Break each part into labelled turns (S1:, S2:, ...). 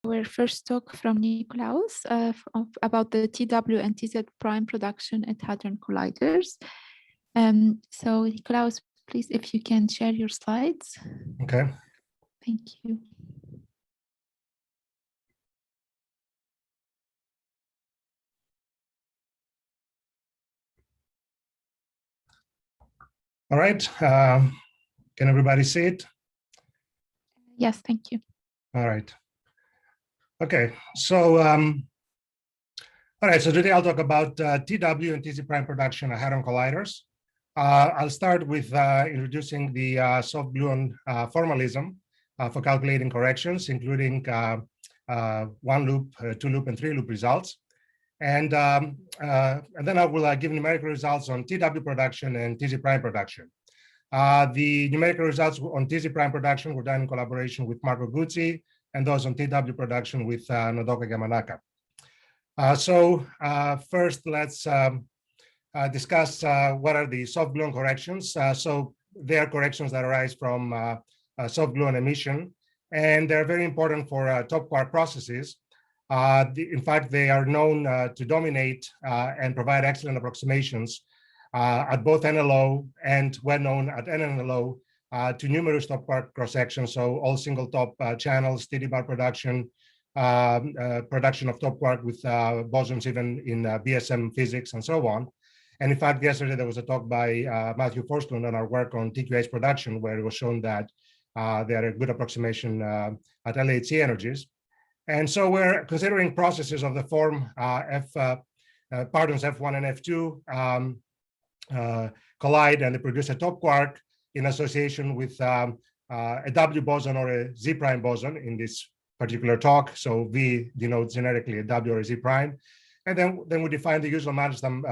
S1: our first talk from Nikolaos about the TW and TZ prime production at hadron colliders. So Nikolaos, please, if you can share your slides.
S2: Okay.
S1: Thank you.
S2: All right. Can everybody see it?
S1: Yes, thank you.
S2: All right. Okay. So, all right. So today I'll talk about TW and TZ prime production at hadron colliders. I'll start with introducing the soft gluon formalism for calculating corrections, including one loop, two loop, and three loop results. And then I will give numerical results on TW production and TZ prime production. The numerical results on TZ prime production were done in collaboration with Marco Guzzi, and those on TW production with Nodoka Yamanaka. So first, let's discuss what are the soft gluon corrections. So they are corrections that arise from soft gluon emission, and they're very important for top quark processes. In fact, they are known to dominate and provide excellent approximations at both NLO and when known at NNLO to numerous top quark cross-sections. So all single top channels, steady bar production, production of top quark with bosons even in BSM physics and so on. And in fact, yesterday there was a talk by Matthew Forslund on our work on TQH production, where it was shown that they are a good approximation at LHC energies. And so we're considering processes of the form partons F1 and F2 collide and they produce a top quark in association with a W boson or a Z prime boson in this particular talk. So V denotes generically a W or a Z prime. And then we define the usual Mandelstam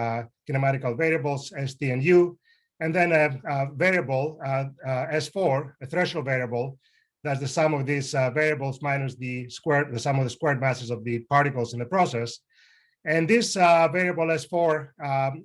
S2: kinematical variables, S, T, and U. And then a variable, S4, a threshold variable, that's the sum of these variables minus the sum of the squared masses of the particles in the process. And this variable S4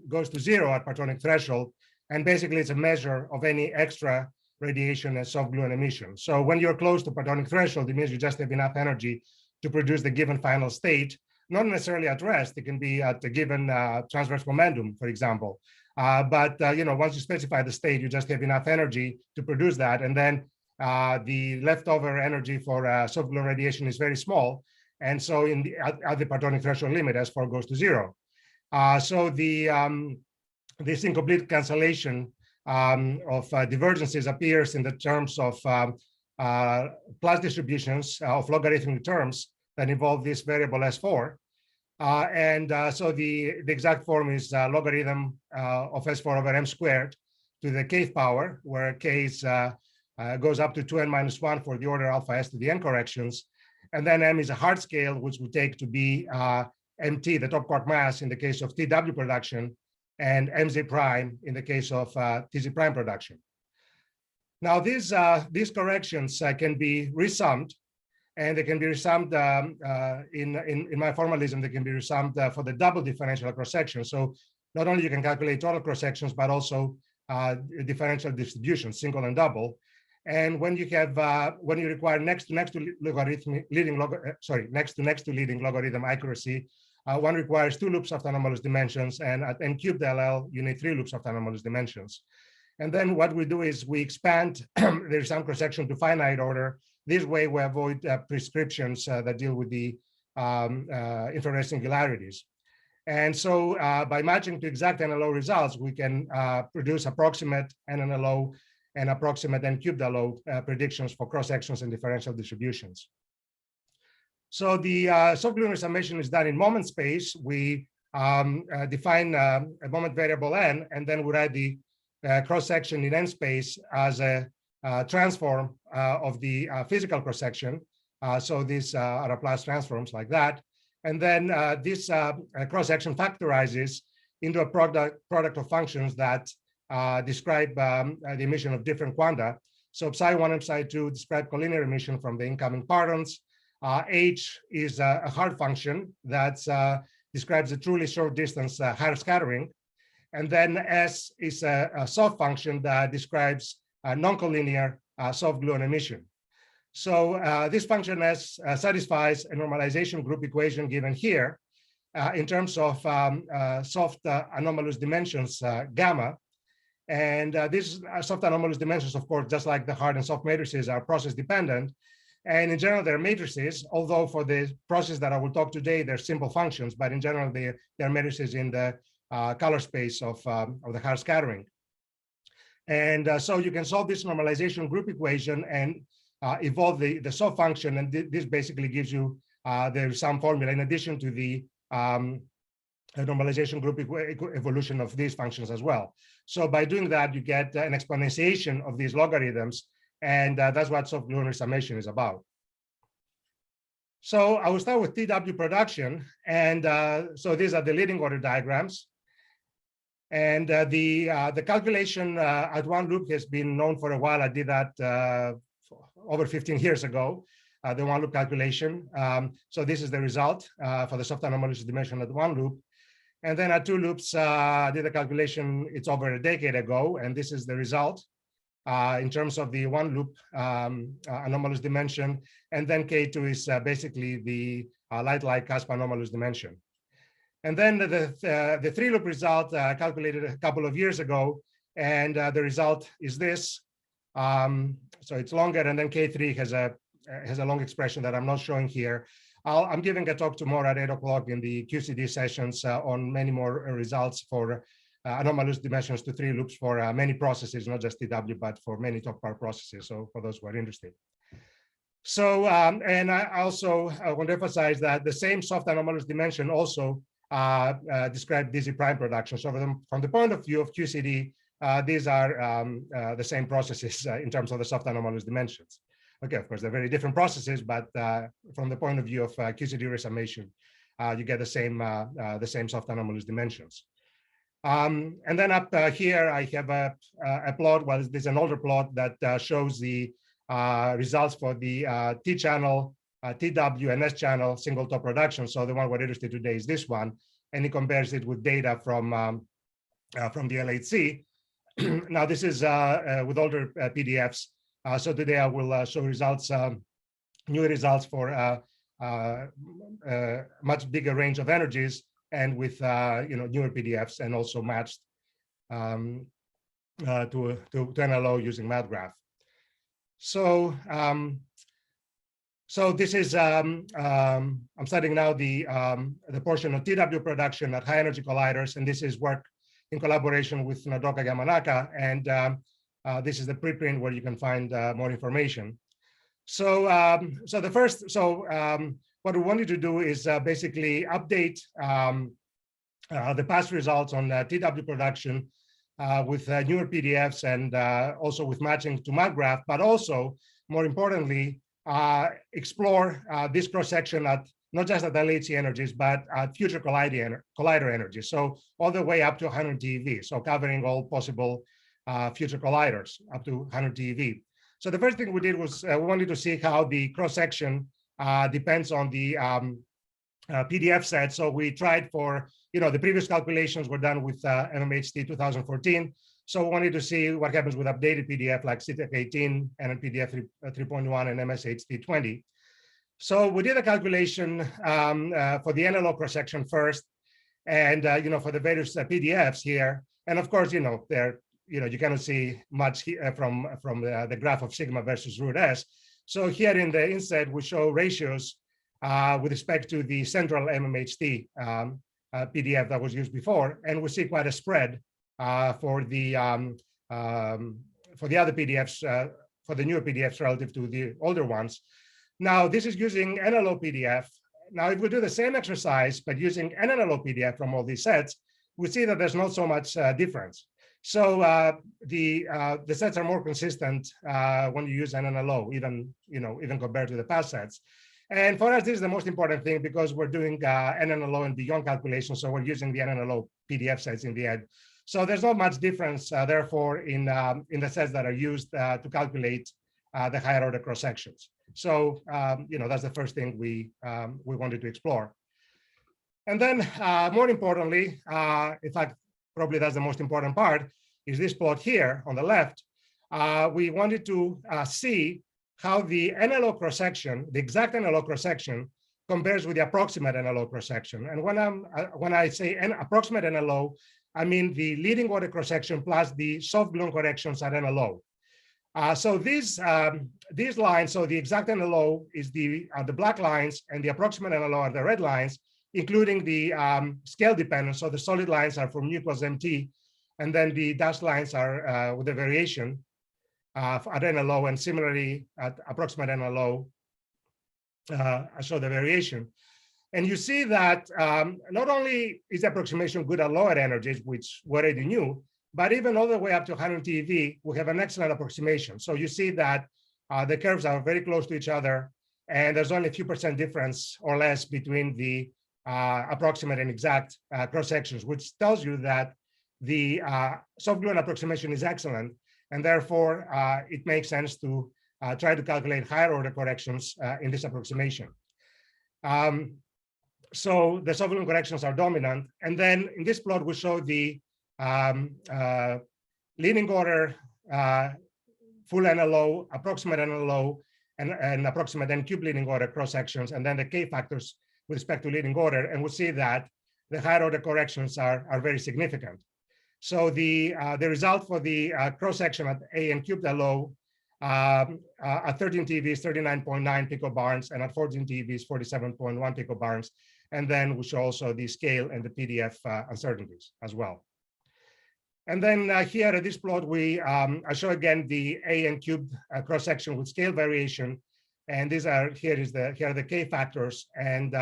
S2: goes to 0 at partonic threshold. And basically, it's a measure of any extra radiation and soft gluon emission. So when you're close to partonic threshold, it means you just have enough energy to produce the given final state, not necessarily at rest. It can be at a given transverse momentum, for example. But once you specify the state, you just have enough energy to produce that. And then the leftover energy for soft gluon radiation is very small. And so at the partonic threshold limit, S4 goes to 0. So this incomplete cancellation of divergences appears in the terms of plus distributions of logarithmic terms that involve this variable S4. So the exact form is logarithm of S4 over M squared to the kth power, where k goes up to 2n minus 1 for the order alpha s to the n corrections. And then m is a hard scale, which we take to be mt, the top quark mass in the case of TW production, and mz prime in the case of tz prime production. Now, these corrections can be resummed, and they can be resummed in my formalism. They can be resummed for the double differential cross section. So not only you can calculate total cross sections, but also differential distributions, single and double. And when you have when you require next to leading logarithm accuracy, one requires 2 loops of anomalous dimensions, and at n cubed LL you need 3 loops of anomalous dimensions. And then what we do is we expand the resum cross section to finite order. This way we avoid prescriptions that deal with the infrared singularities. And so by matching to exact NLO results, we can produce approximate NNLO and approximate n cubed LO predictions for cross sections and differential distributions. So the soft gluon summation is done in moment space. We define a moment variable n, and then we write the cross section in n space as a transform of the physical cross section. So these are Laplace transforms like that. And then this cross section factorizes into a product of functions that describe the emission of different quanta. So psi1 and psi2 describe collinear emission from the incoming partons. H is a hard function that describes a truly short distance higher scattering. And then S is a soft function that describes non-collinear soft gluon emission. So this function S satisfies a normalization group equation given here in terms of soft anomalous dimensions gamma. And these soft anomalous dimensions, of course, just like the hard and soft matrices, are process dependent. And in general, they're matrices, although for the process that I will talk today, they're simple functions, but in general, they're matrices in the color space of the Haar scattering. And so you can solve this normalization group equation and evolve the soft function. And this basically gives you the sum formula in addition to the normalization group evolution of these functions as well. So by doing that, you get an exponentiation of these logarithms. And that's what soft Gluonish summation is about. So I will start with TW production. And so these are the leading order diagrams. And the calculation at one loop has been known for a while. I did that over 15 years ago, the one loop calculation. So this is the result for the soft anomalous dimension at one loop. And then at two loops, I did the calculation, it's over a decade ago. And this is the result in terms of the one loop anomalous dimension. And then K2 is basically the light-like cusp anomalous dimension. And then the three loop result calculated a couple of years ago. And the result is this. So it's longer, and then K3 has a long expression that I'm not showing here. I'm giving a talk tomorrow at 8 o'clock in the QCD sessions on many more results for anomalous dimensions to three loops for many processes, not just TW, but for many top power processes. So for those who are interested. So, and I also want to emphasize that the same soft anomalous dimension also describe dizzy prime production. So from the point of view of QCD, these are the same processes in terms of the soft anomalous dimensions. Okay, of course, they're very different processes, but from the point of view of QCD resummation, you get the same soft anomalous dimensions. And then up here, I have a plot. Well, there's an older plot that shows the results for the T-channel, TW, and S-channel single top production. So the one we're interested in today is this one, and he compares it with data from the LHC. Now, this is with older PDFs. So today I will show results, new results for much bigger range of energies and with newer PDFs and also matched to NLO using MathGraph. So so this is I'm studying now the portion of TW production at high energy colliders, and this is work in collaboration with Nodoka Yamanaka, and this is the preprint where you can find more information. So what we wanted to do is basically update the past results on TW production with newer PDFs and also with matching to MathGraph, but also, more importantly, explore this cross-section at not just at LHC energies, but at future collider energies. So all the way up to 100 TeV, so covering all possible future colliders up to 100 TeV. So the first thing we did was we wanted to see how the cross-section depends on the PDF set. So we tried for, the previous calculations were done with MMHT 2014. So we wanted to see what happens with updated PDF like CTEC 18 and PDF 3.1 and MSHT 20. So we did a calculation for the NLO cross-section first, and for the various PDFs here. And of course, they're you cannot see much from the graph of sigma versus root S. So here in the inset, we show ratios with respect to the central MMHT PDF that was used before, and we see quite a spread for the other PDFs, for the newer PDFs relative to the older ones. Now, this is using NLO PDF. Now, if we do the same exercise, but using NLO PDF from all these sets, we see that there's not so much difference. So the sets are more consistent when you use NLO, even compared to the past sets. And for us, this is the most important thing because we're doing NLO and beyond calculations. So we're using the NLO PDF sets in the end. So there's not much difference, therefore, in the sets that are used to calculate the higher order cross sections. So that's the first thing we wanted to explore. And then, more importantly, in fact, probably that's the most important part, is this plot here on the left. We wanted to see how the NLO cross-section, the exact NLO cross-section, compares with the approximate NLO cross-section. And when I say approximate NLO, I mean the leading order cross-section plus the soft gluon corrections at NLO. So these lines, so the exact NLO is the black lines, and the approximate NLO are the red lines, including the scale dependence. So the solid lines are from nu + mt, and then the dashed lines are with the variation at NLO, and similarly at approximate NLO, I show the variation. And you see that not only is the approximation good at lower energies, which we already knew, but even all the way up to 100 TeV, we have an excellent approximation. So you see that the curves are very close to each other, and there's only a few % difference or less between the approximate and exact cross sections, which tells you that the soft gluon approximation is excellent, and therefore it makes sense to try to calculate higher order corrections in this approximation. So the soft gluon corrections are dominant, and then in this plot we show the leading order full NLO, approximate NLO, and approximate n-cube leading order cross sections, and then the K factors with respect to leading order, and we'll see that the higher order corrections are very significant. So the result for the cross section at A n cubed LO at 13 TeV is 39.9 picobarns, and at 14 TeV is 47.1 picobarns. And then we show also the scale and the PDF uncertainties as well. And then here at this plot, I show again the A n cubed cross section with scale variation. And these are, here are the K factors. And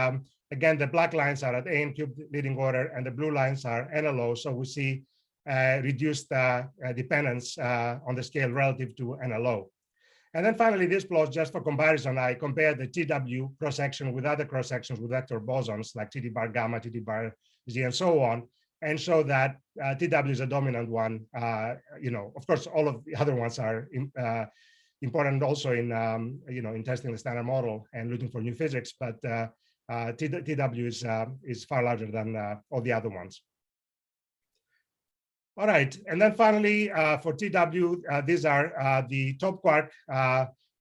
S2: again, the black lines are at A n cubed leading order, and the blue lines are NLO. So we see reduced dependence on the scale relative to NLO. And then finally, this plot, just for comparison, I compare the TW cross section with other cross sections with vector bosons like TD bar gamma, TD bar Z, and so on, and show that TW is a dominant one. Of course, all of the other ones are important also in in testing the standard model and looking for new physics, but TW is far larger than all the other ones. All right, and then finally for TW, these are the top quark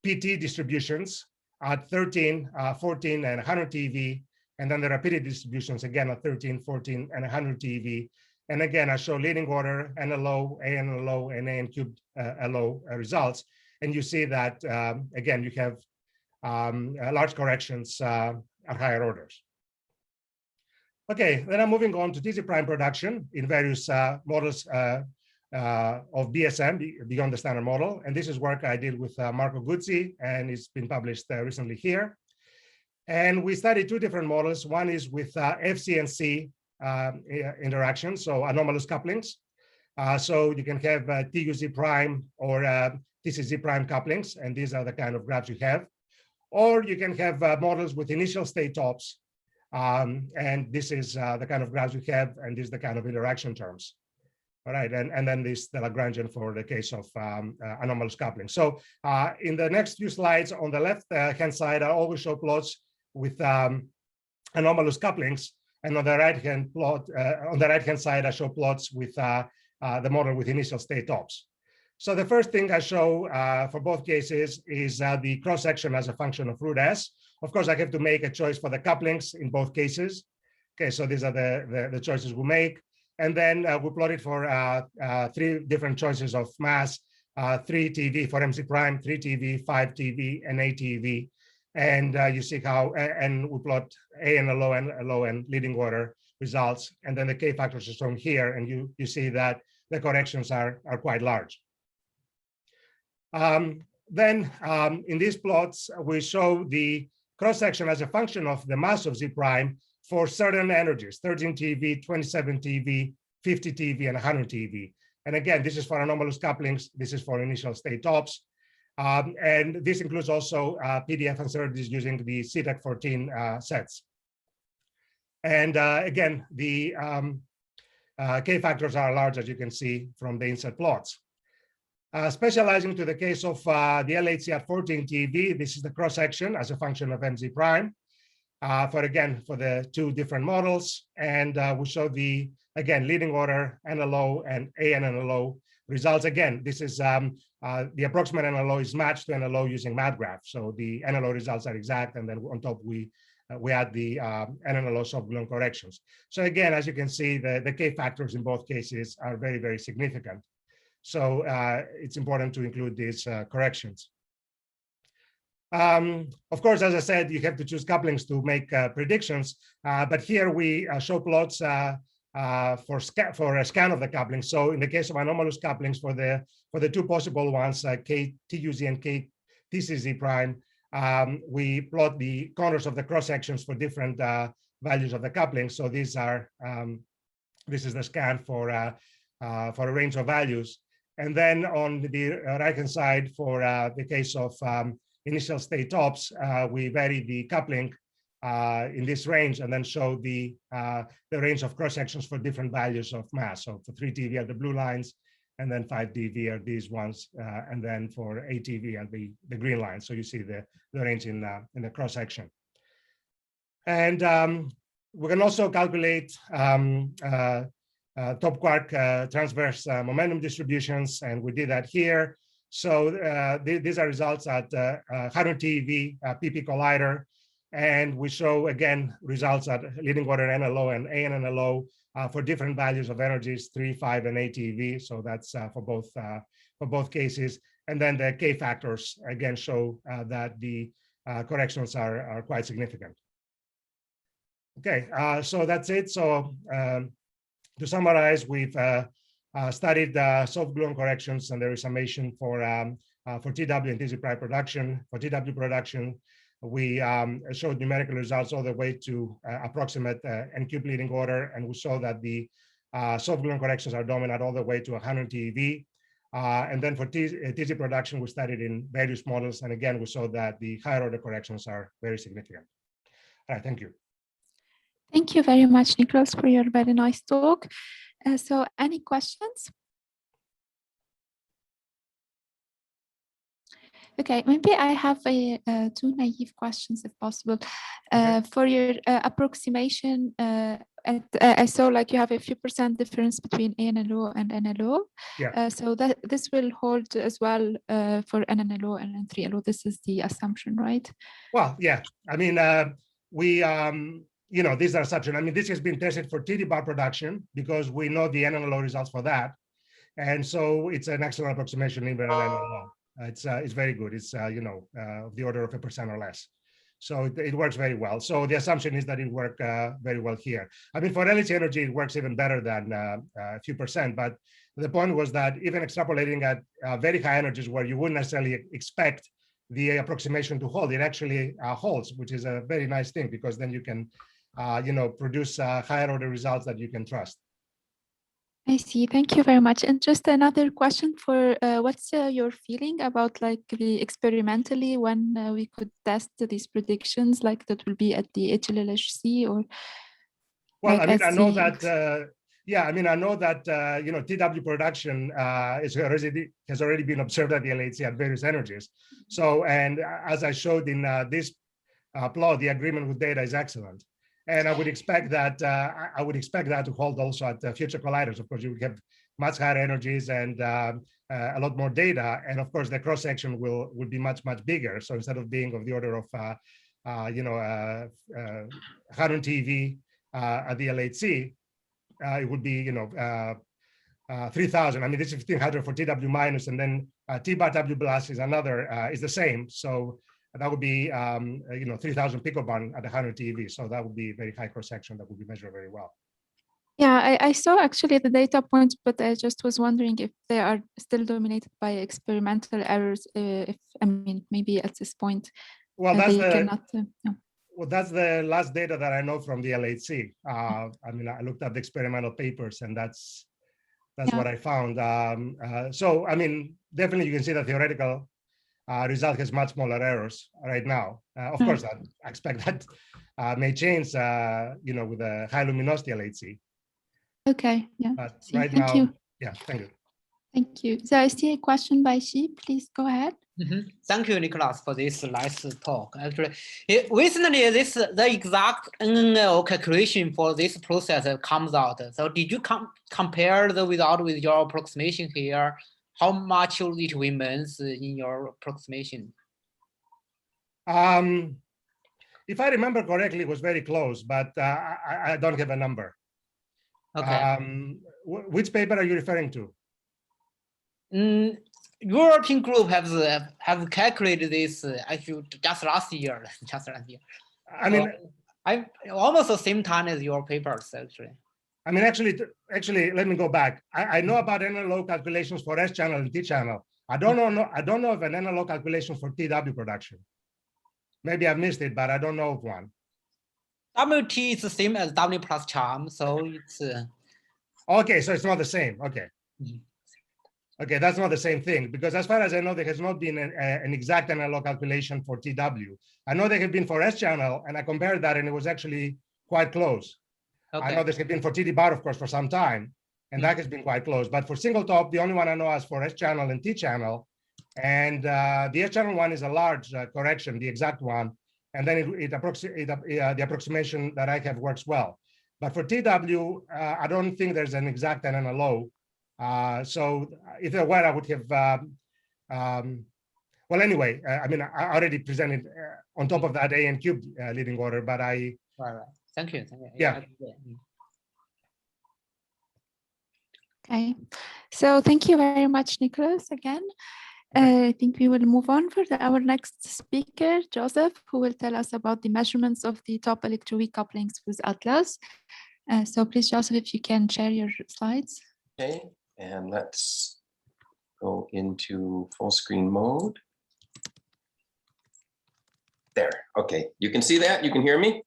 S2: PT distributions at 13, 14, and 100 TeV, and then the rapidity distributions again at 13, 14, and 100 TeV. And again, I show leading order NLO, ANLO, and AN cubed LO results, and you see that again you have large corrections at higher orders. Okay, then I'm moving on to TZ prime production in various models of BSM beyond the standard model. And this is work I did with Marco Guzzi, and it's been published recently here. And we studied two different models. One is with FC and C interactions, so anomalous couplings. So you can have TUZ prime or TCZ prime couplings, and these are the kind of graphs you have. Or you can have models with initial state tops. And this is the kind of graphs we have, and this is the kind of interaction terms. All right, and then this the Lagrangian for the case of anomalous coupling. So in the next few slides on the left hand side, I always show plots with anomalous couplings, and on the right hand plot, on the right hand side, I show plots with the model with initial state tops. So the first thing I show for both cases is the cross section as a function of root S. Of course, I have to make a choice for the couplings in both cases. Okay, so these are the choices we make. And then we plot it for 3 different choices of mass, 3 TeV for MC prime, 3 TeV, 5 TeV, and 8 TeV. And you see how, and we plot A and LO and leading order results. And then the K factors are shown here, and you see that the corrections are quite large. Then in these plots, we show the cross-section as a function of the mass of Z prime for certain energies, 13 TeV, 27 TeV, 50 TeV, and 100 TeV. And again, this is for anomalous couplings. This is for initial state tops. And this includes also PDF uncertainties using the CTEC 14 sets. And again, the K factors are large, as you can see from the inset plots. Specializing to the case of the LHC at 14 TeV, this is the cross section as a function of MZ prime for the 2 different models. And we show the, again, leading order NLO and ANNLO results. Again, this is the approximate NLO is matched to NLO using MATGRAPH. So the NLO results are exact, and then on top we add the NLO soft gluon corrections. So again, as you can see, the K factors in both cases are very, very significant. So it's important to include these corrections. Of course, as I said, you have to choose couplings to make predictions, but here we show plots for a scan of the coupling. So in the case of anomalous couplings, for the two possible ones, KTUZ and KTCZ prime, we plot the contours of the cross sections for different values of the coupling. So these are this is the scan for a range of values, and then on the right hand side for the case of initial state tops, we vary the coupling in this range and then show the range of cross sections for different values of mass. So for 3 TeV are the blue lines, and then 5 TeV are these ones, and then for 8 TeV are the green lines. So you see the range in the cross section. And we can also calculate top quark transverse momentum distributions, and we did that here. So these are results at hadron TeV PP collider, and we show again results at leading order NLO and ANNLO for different values of energies, 3, 5, and 8 TeV. So that's for both cases. And then the K factors again show that the corrections are quite significant. Okay, so that's it. So to summarize, we've studied soft gluon corrections and their summation for TW and TZ prime production. For TW production, we showed numerical results all the way to approximate n-cube leading order, and we saw that the soft gluon corrections are dominant all the way to 100 TeV. And then for TZ production, we studied in various models, and again, we saw that the higher order corrections are very significant. All right, thank you.
S1: Thank you very much, Nikolaos, for your very nice talk. So any questions? Okay, maybe I have two naive questions, if possible.
S2: Okay.
S1: For your approximation, I saw like you have a few % difference between ANLO and NLO.
S2: Yeah.
S1: So that this will hold as well for NNLO and N3LO. This is the assumption, right?
S2: Well, yeah. I mean, we you know, these are assumptions. I mean, this has been tested for TD bar production because we know the NNLO results for that, and so it's an excellent approximation even at NNLO. It's very good. It's you know, of the order of 1% or less. So it works very well. So the assumption is that it worked very well here. I mean, for LHC energy, it works even better than a few %. But the point was that even extrapolating at very high energies where you wouldn't necessarily expect the approximation to hold, it actually holds, which is a very nice thing, because then you can you know, produce higher order results that you can trust.
S1: I see. Thank you very much. And just another question for what's your feeling about like the experimentally when we could test these predictions, like that will be at the HLLHC or?
S2: Well,
S1: like
S2: I mean, I know that, yeah, I mean, I know that, you know, TW production has already been observed at the LHC at various energies. So, and as I showed in this plot, the agreement with data is excellent. And I would expect that to hold also at future colliders. Of course, you have much higher energies and a lot more data, and of course the cross section will be much bigger. So instead of being of the order of you know 100 TeV at the LHC, it would be, you know, 3,000. I mean, this is 1,500 for TW minus, and then T bar W plus is another is the same. So that would be, you know, 3,000 picobarn at 100 TeV. So that would be very high cross section that would be measured very well.
S1: Yeah, I saw actually the data points, but I just was wondering if they are still dominated by experimental errors. If I mean, maybe at this point,
S2: well, that's
S1: they cannot. No.
S2: Well, that's the last data that I know from the LHC. I mean, I looked at the experimental papers, and that's yeah, what I found. So, I mean, definitely you can see that theoretical result has much smaller errors right now. Of course, I expect that may change, you know, with a high luminosity LHC.
S1: Okay, yeah.
S2: But
S1: See,
S2: right
S1: thank
S2: now,
S1: you.
S2: yeah, thank you.
S1: Thank you. So I see a question by Xi. Please go ahead.
S3: Thank you, Nikolaos, for this nice talk. Actually, recently, the exact NLO calculation for this process comes out. So did you compare the result with your approximation here? How much it remains in your approximation?
S2: If I remember correctly, it was very close, but I don't have a number.
S3: Okay.
S2: Which paper are you referring to?
S3: European group have calculated this actually just last year.
S2: I mean,
S3: I'm almost the same time as your papers actually.
S2: I mean, actually, let me go back. I know about NLO calculations for S channel and T channel. I don't know of an NLO calculation for TW production. Maybe I've missed it, but I don't know of one.
S3: WT is the same as W plus charm, so it's.
S2: Okay, so it's not the same. Okay. Okay, that's not the same thing, because as far as I know, there has not been an exact NLO calculation for TW. I know there have been for S channel, and I compared that, and it was actually quite close. Okay. I know there has been for TD bar, of course, for some time, and that has been quite close. But for single top, the only one I know is for S channel and T channel. And the S channel one is a large correction, the exact one. And then the approximation that I have works well. But for TW, I don't think there's an exact NLO. So if there were, I would have, well, anyway, I mean, I already presented on top of that AN cubed leading order, but I.
S3: Right. Thank you.
S2: Yeah.
S1: Okay. So thank you very much, Nikolaos, again. I think we will move on for our next speaker, Joseph, who will tell us about the measurements of the top electro-weak couplings with Atlas. So please, Joseph, if you can share your slides.
S4: Okay, and let's go into full screen mode. There, okay, you can see that? You can hear me?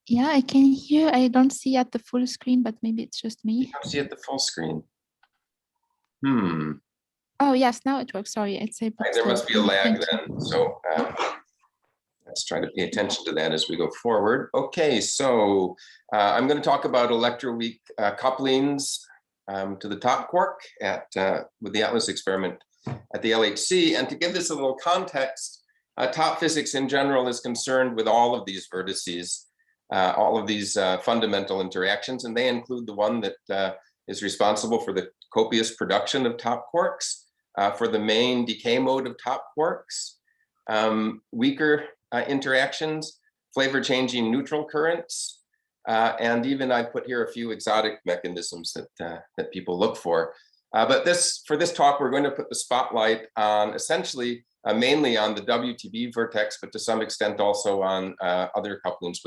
S1: Yeah, I can hear. I don't see at the full screen, but maybe it's just me.
S4: You don't see at the full screen.
S1: Oh, yes, now it works. Sorry, it's a bit
S4: there must be a lag then. So let's try to pay attention to that as we go forward. Okay, so I'm going to talk about electro-weak couplings to the top quark with the Atlas experiment at the LHC. And to give this a little context, top physics in general is concerned with all of these vertices, all of these fundamental interactions, and they include the one that is responsible for the copious production of top quarks, for the main decay mode of top quarks, weaker interactions, flavor changing neutral currents, and even I put here a few exotic mechanisms that people look for. But for this talk, we're going to put the spotlight on essentially mainly on the WTB vertex, but to some extent also on other couplings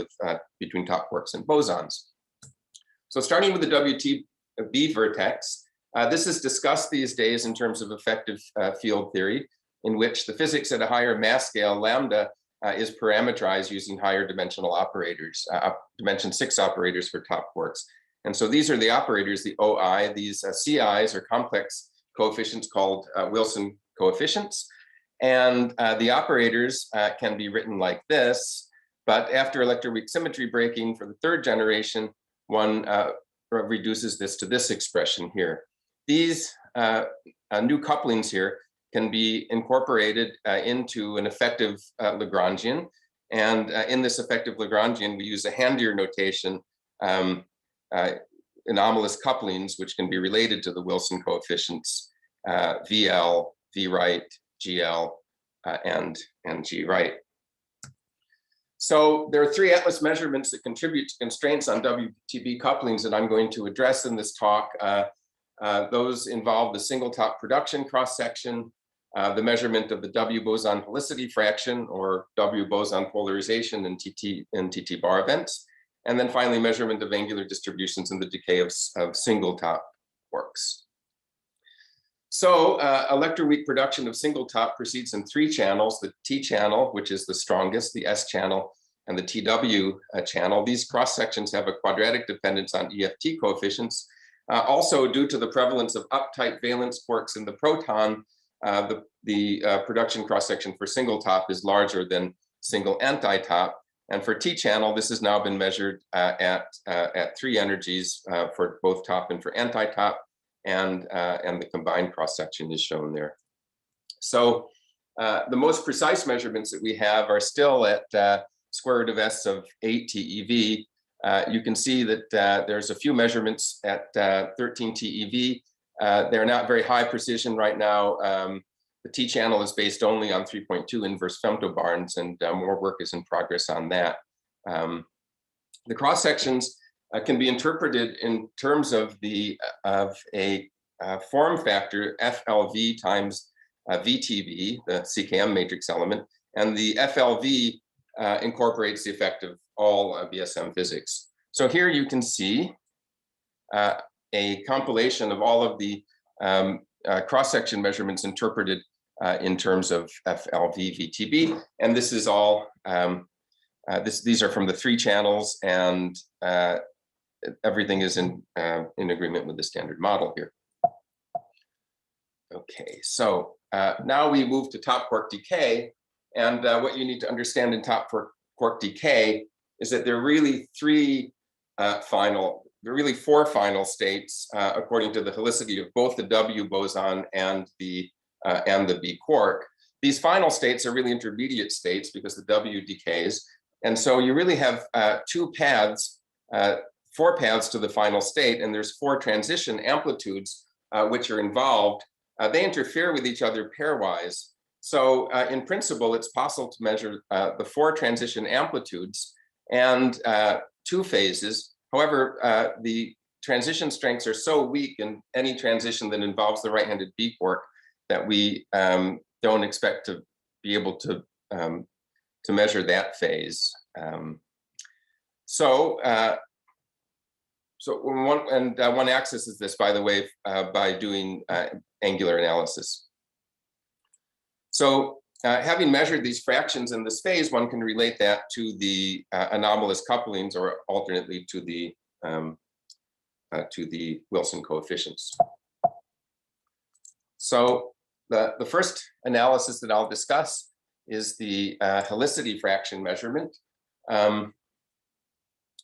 S4: between top quarks and bosons. So starting with the WTB vertex, this is discussed these days in terms of effective field theory, in which the physics at a higher mass scale, lambda, is parameterized using higher dimensional operators, dimension 6 operators for top quarks. And so these are the operators, the OI, these CIs are complex coefficients called Wilson coefficients. And the operators can be written like this, but after electroweak symmetry breaking for the third generation, one reduces this to this expression here. These new couplings here can be incorporated into an effective Lagrangian. And in this effective Lagrangian, we use a handier notation, anomalous couplings, which can be related to the Wilson coefficients, VL, V right, GL, and G right. So there are 3 Atlas measurements that contribute to constraints on WTB couplings that I'm going to address in this talk. Those involve the single top production cross-section, the measurement of the W boson helicity fraction or W boson polarization in TT bar events, and then finally measurement of angular distributions in the decay of single top quarks. So electroweak production of single top proceeds in 3 channels: the T channel, which is the strongest, the S channel, and the TW channel. These cross sections have a quadratic dependence on EFT coefficients. Also, due to the prevalence of uptight valence quarks in the proton, the production cross section for single top is larger than single anti-top. And for T channel, this has now been measured at 3 energies for both top and for anti-top. and the combined cross-section is shown there. So the most precise measurements that we have are still at square root of S of 8 TeV. You can see that there's a few measurements at 13 TeV. They're not very high precision right now. The T channel is based only on 3.2 inverse femtobarns, and more work is in progress on that. The cross sections can be interpreted in terms of a form factor FLV times VTV, the CKM matrix element, and the FLV incorporates the effect of all BSM physics. So here you can see a compilation of all of the cross-section measurements interpreted in terms of FLV VTB, and this is all these are from the 3 channels, and everything is in agreement with the standard model here. Okay, so now we move to top quark decay, and what you need to understand in top quark decay is that there are really 4 final states according to the helicity of both the W boson and the B quark. These final states are really intermediate states because the W decays, and so you really have 4 paths to the final state, and there's 4 transition amplitudes which are involved. They interfere with each other pairwise. So in principle, it's possible to measure the 4 transition amplitudes and 2 phases. However, the transition strengths are so weak in any transition that involves the right-handed B quark that we don't expect to be able to measure that phase. One accesses this, by the way, by doing angular analysis. So having measured these fractions in this phase, one can relate that to the anomalous couplings, or alternately to the Wilson coefficients. So the first analysis that I'll discuss is the helicity fraction measurement.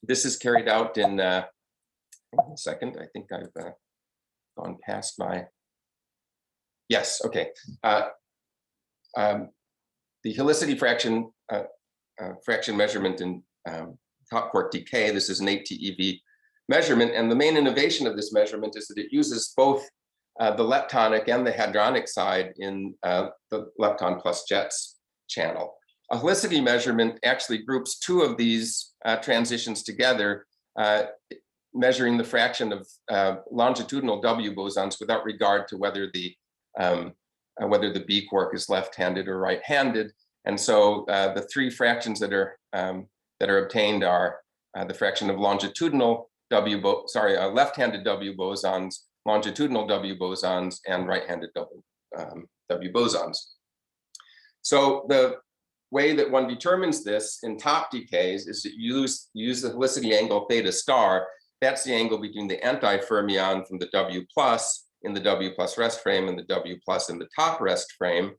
S4: This is carried out in, a second, I think I've gone past my, yes, okay. The helicity fraction measurement in top quark decay, this is an 8 TeV measurement, and the main innovation of this measurement is that it uses both the leptonic and the hadronic side in the lepton plus jets channel. A helicity measurement actually groups 2 of these transitions together, measuring the fraction of longitudinal W bosons without regard to whether the B quark is left-handed or right-handed. And so the 3 fractions that are obtained are the fraction of longitudinal left-handed W bosons, longitudinal W bosons, and right-handed W bosons. So the way that one determines this in top decays is to use the helicity angle theta star. That's the angle between the anti-fermion from the W plus in the W plus rest frame and the W plus in the top rest frame.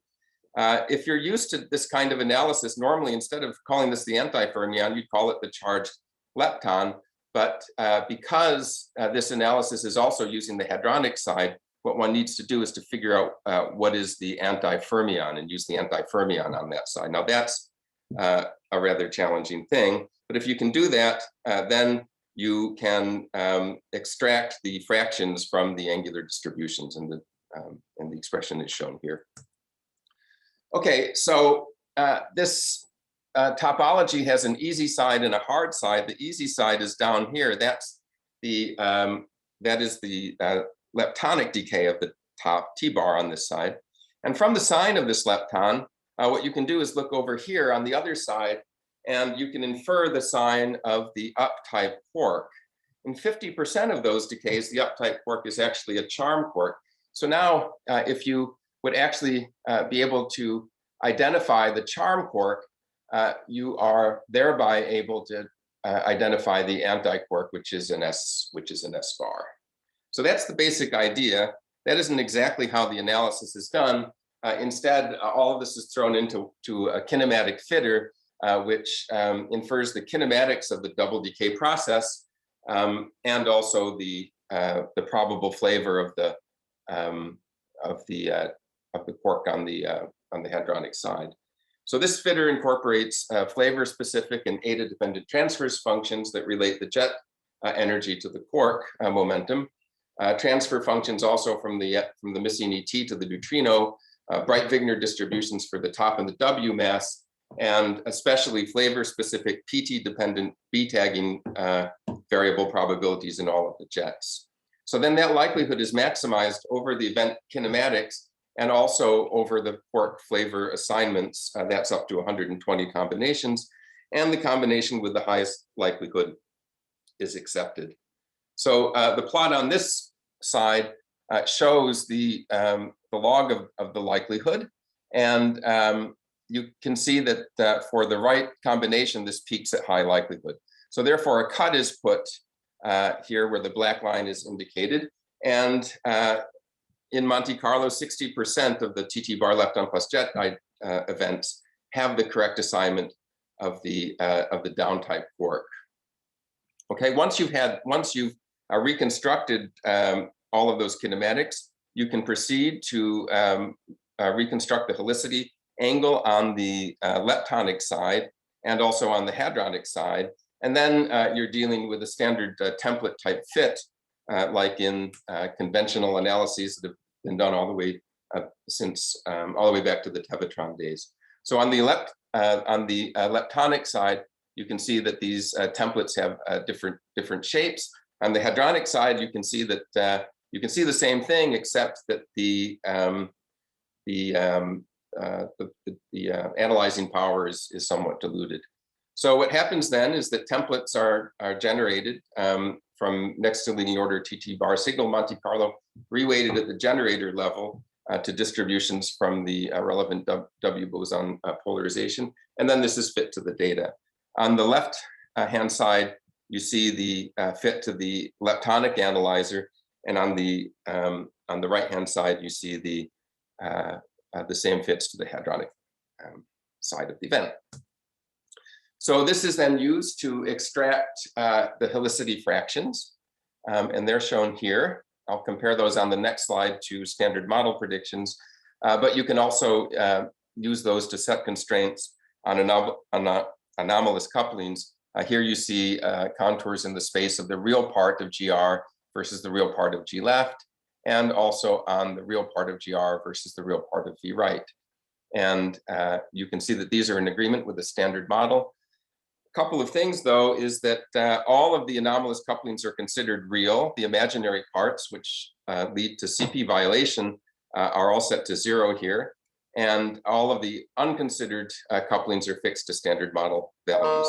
S4: If you're used to this kind of analysis, normally instead of calling this the anti-fermion, you'd call it the charged lepton. But because this analysis is also using the hadronic side, what one needs to do is to figure out what is the anti-fermion and use the anti-fermion on that side. Now that's a rather challenging thing, but if you can do that, then you can extract the fractions from the angular distributions, and the expression is shown here. Okay, so this topology has an easy side and a hard side. The easy side is down here. That is the leptonic decay of the top T-bar on this side. And from the sign of this lepton, what you can do is look over here on the other side, and you can infer the sign of the up-type quark. In 50% of those decays, the up-type quark is actually a charm quark. So now, if you would actually be able to identify the charm quark, you are thereby able to identify the anti-quark, which is an S bar. So that's the basic idea. That isn't exactly how the analysis is done. Instead, all of this is thrown into a kinematic fitter, which infers the kinematics of the double decay process, and also the the probable flavor of the quark on the hadronic side. So this fitter incorporates flavor-specific and eta-dependent transverse functions that relate the jet energy to the quark momentum. Transfer functions also from the missing ET to the neutrino, Bright-Wigner distributions for the top and the W mass, and especially flavor-specific PT-dependent B-tagging variable probabilities in all of the jets. So then that likelihood is maximized over the event kinematics and also over the quark flavor assignments. That's up to 120 combinations, and the combination with the highest likelihood is accepted. So the plot on this side shows the log of the likelihood, and you can see that for the right combination, this peaks at high likelihood. So therefore, a cut is put here where the black line is indicated, and in Monte Carlo, 60% of the TT bar lepton plus jet events have the correct assignment of the down type quark. Okay, once you've reconstructed all of those kinematics, you can proceed to reconstruct the helicity angle on the leptonic side and also on the hadronic side. And then you're dealing with a standard template type fit, like in conventional analyses that have been done all the way all the way back to the Tevatron days. So on the leptonic side, you can see that these templates have different shapes. On the hadronic side, you can see that you can see the same thing, except that the analyzing power is somewhat diluted. So what happens then is that templates are generated from next to leading order TT bar signal Monte Carlo, reweighted at the generator level to distributions from the relevant W boson polarization. And then this is fit to the data. On the left hand side, you see the fit to the leptonic analyzer. And on the right hand side, you see the same fits to the hadronic side of the event. So this is then used to extract the helicity fractions, and they're shown here. I'll compare those on the next slide to standard model predictions, but you can also use those to set constraints on anomalous couplings. Here you see contours in the space of the real part of GR versus the real part of G left, and also on the real part of GR versus the real part of V right. And you can see that these are in agreement with the standard model. A couple of things, though, is that all of the anomalous couplings are considered real. The imaginary parts, which lead to CP violation, are all set to 0 here. And all of the unconsidered couplings are fixed to standard model values.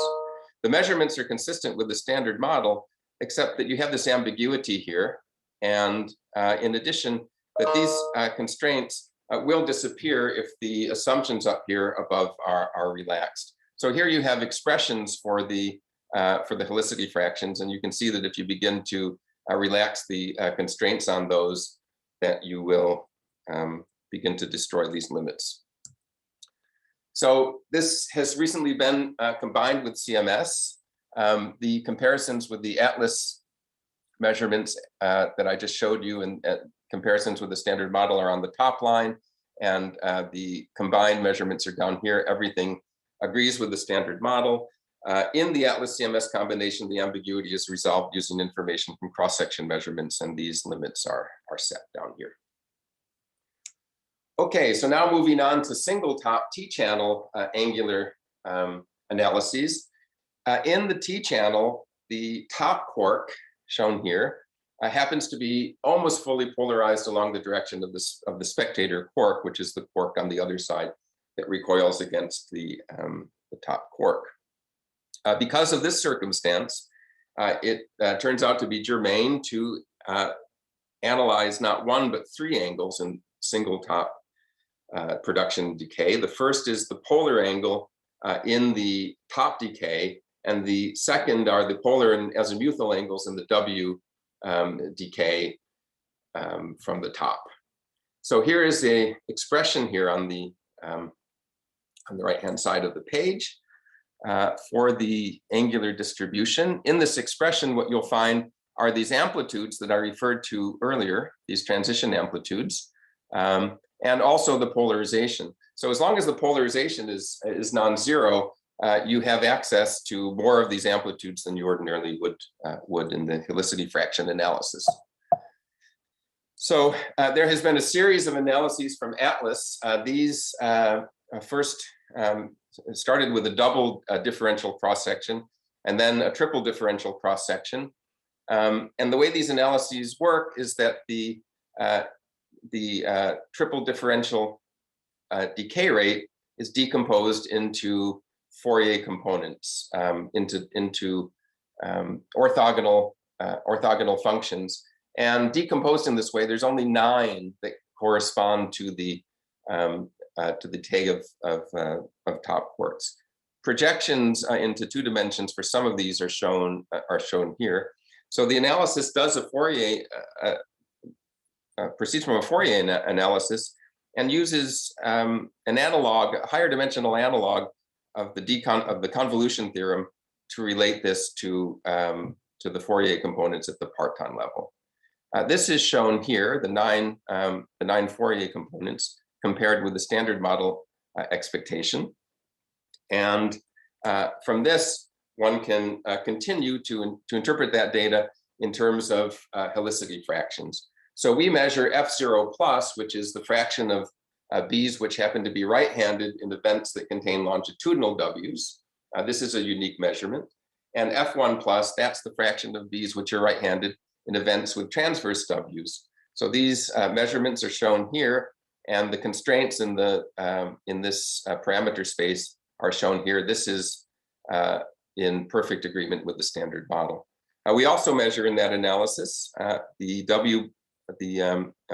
S4: The measurements are consistent with the standard model, except that you have this ambiguity here. And in addition, that these constraints will disappear if the assumptions up here above are relaxed. So here you have expressions for the helicity fractions, and you can see that if you begin to relax the constraints on those, that you will begin to destroy these limits. So this has recently been combined with CMS. The comparisons with the Atlas measurements that I just showed you and comparisons with the standard model are on the top line, and the combined measurements are down here. Everything agrees with the standard model. In the Atlas CMS combination, the ambiguity is resolved using information from cross-section measurements, and these limits are set down here. Okay, so now moving on to single top T-channel angular analyses. In the T-channel, the top quark, shown here, happens to be almost fully polarized along the direction of the spectator quark, which is the quark on the other side that recoils against the top quark. Because of this circumstance, it turns out to be germane to analyze not one, but 3 angles in single top production decay. The first is the polar angle in the top decay, and the second are the polar and azimuthal angles in the W decay from the top. So here is a expression here on the right-hand side of the page for the angular distribution. In this expression, what you'll find are these amplitudes that I referred to earlier, these transition amplitudes, and also the polarization. So as long as the polarization is non-zero, you have access to more of these amplitudes than you ordinarily would in the helicity fraction analysis. So there has been a series of analyses from Atlas. These first started with a double differential cross-section and then a triple differential cross-section. And the way these analyses work is that the triple differential decay rate is decomposed into Fourier components, into orthogonal functions. And decomposed in this way, there's only 9 that correspond to the decay of top quarks. Projections into 2 dimensions for some of these are shown here. So the analysis does a Fourier proceeds from a Fourier analysis and uses an analog, a higher dimensional analog of the convolution theorem to relate this to the Fourier components at the parton level. This is shown here, the nine Fourier components compared with the standard model expectation. And from this, one can continue to interpret that data in terms of helicity fractions. So we measure F0 plus, which is the fraction of B's which happen to be right-handed in events that contain longitudinal W's. This is a unique measurement. And F1 plus, that's the fraction of B's which are right-handed in events with transverse W's. So these measurements are shown here, and the constraints in this parameter space are shown here. This is in perfect agreement with the standard model. We also measure in that analysis the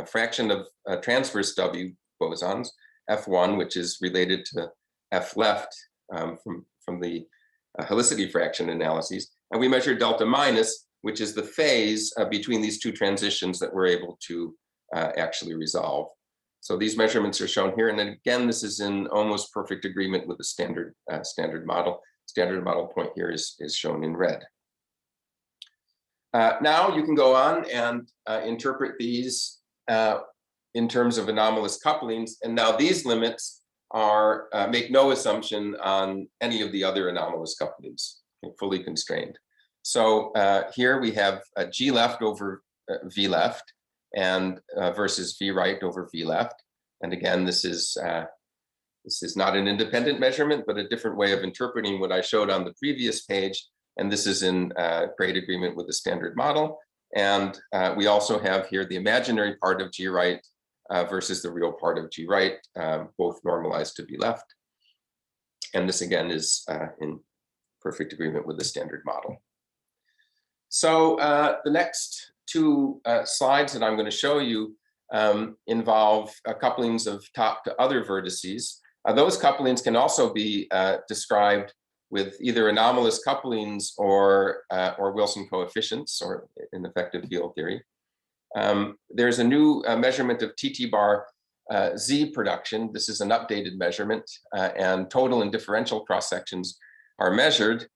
S4: fraction of transverse W bosons, F1, which is related to F left from the helicity fraction analyses. And we measure delta minus, which is the phase between these 2 transitions that we're able to actually resolve. So these measurements are shown here. And then again, this is in almost perfect agreement with the standard model. Standard model point here is shown in red. Now you can go on and interpret these in terms of anomalous couplings. And now these limits are make no assumption on any of the other anomalous couplings, fully constrained. So here we have G left over V left and versus V right over V left. And again, this is not an independent measurement, but a different way of interpreting what I showed on the previous page. And this is in great agreement with the standard model. And we also have here the imaginary part of G right versus the real part of G right, both normalized to V left. And this again is in perfect agreement with the standard model. So the next 2 slides that I'm going to show you involve couplings of top to other vertices. Those couplings can also be described with either anomalous couplings or Wilson coefficients, or in effective field theory. There's a new measurement of TT bar Z production. This is an updated measurement, and total and differential cross sections are measured.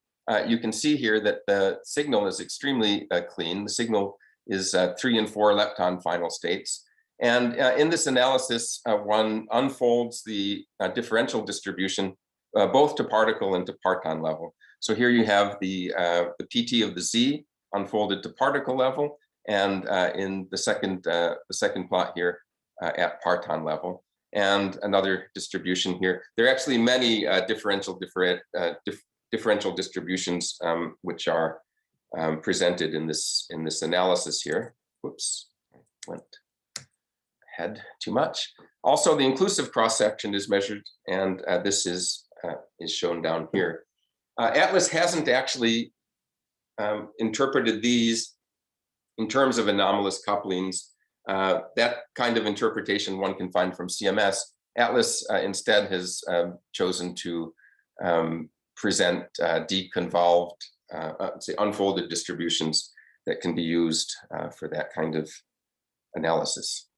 S4: You can see here that the signal is extremely clean. The signal is 3 and 4 lepton final states. And in this analysis, one unfolds the differential distribution both to particle and to parton level. So here you have the PT of the Z unfolded to particle level, and in the second plot here at parton level, and another distribution here. There are actually many differential distributions which are presented in this analysis here. Whoops, went ahead too much. Also, the inclusive cross section is measured, and this is shown down here. Atlas hasn't actually interpreted these in terms of anomalous couplings. That kind of interpretation one can find from CMS. Atlas instead has chosen to present deconvolved, say unfolded distributions that can be used for that kind of analysis.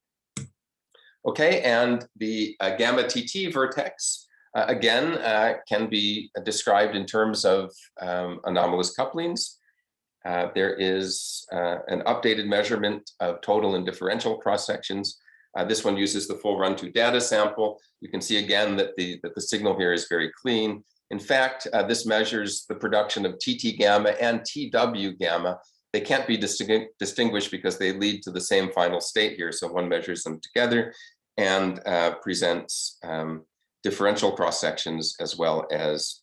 S4: Okay, and the gamma TT vertex, again, can be described in terms of anomalous couplings. there is an updated measurement of total and differential cross-sections. This one uses the full run-to data sample. You can see again that the signal here is very clean. In fact, this measures the production of TT gamma and TW gamma. They can't be distinguished because they lead to the same final state here. So one measures them together and presents differential cross-sections as well as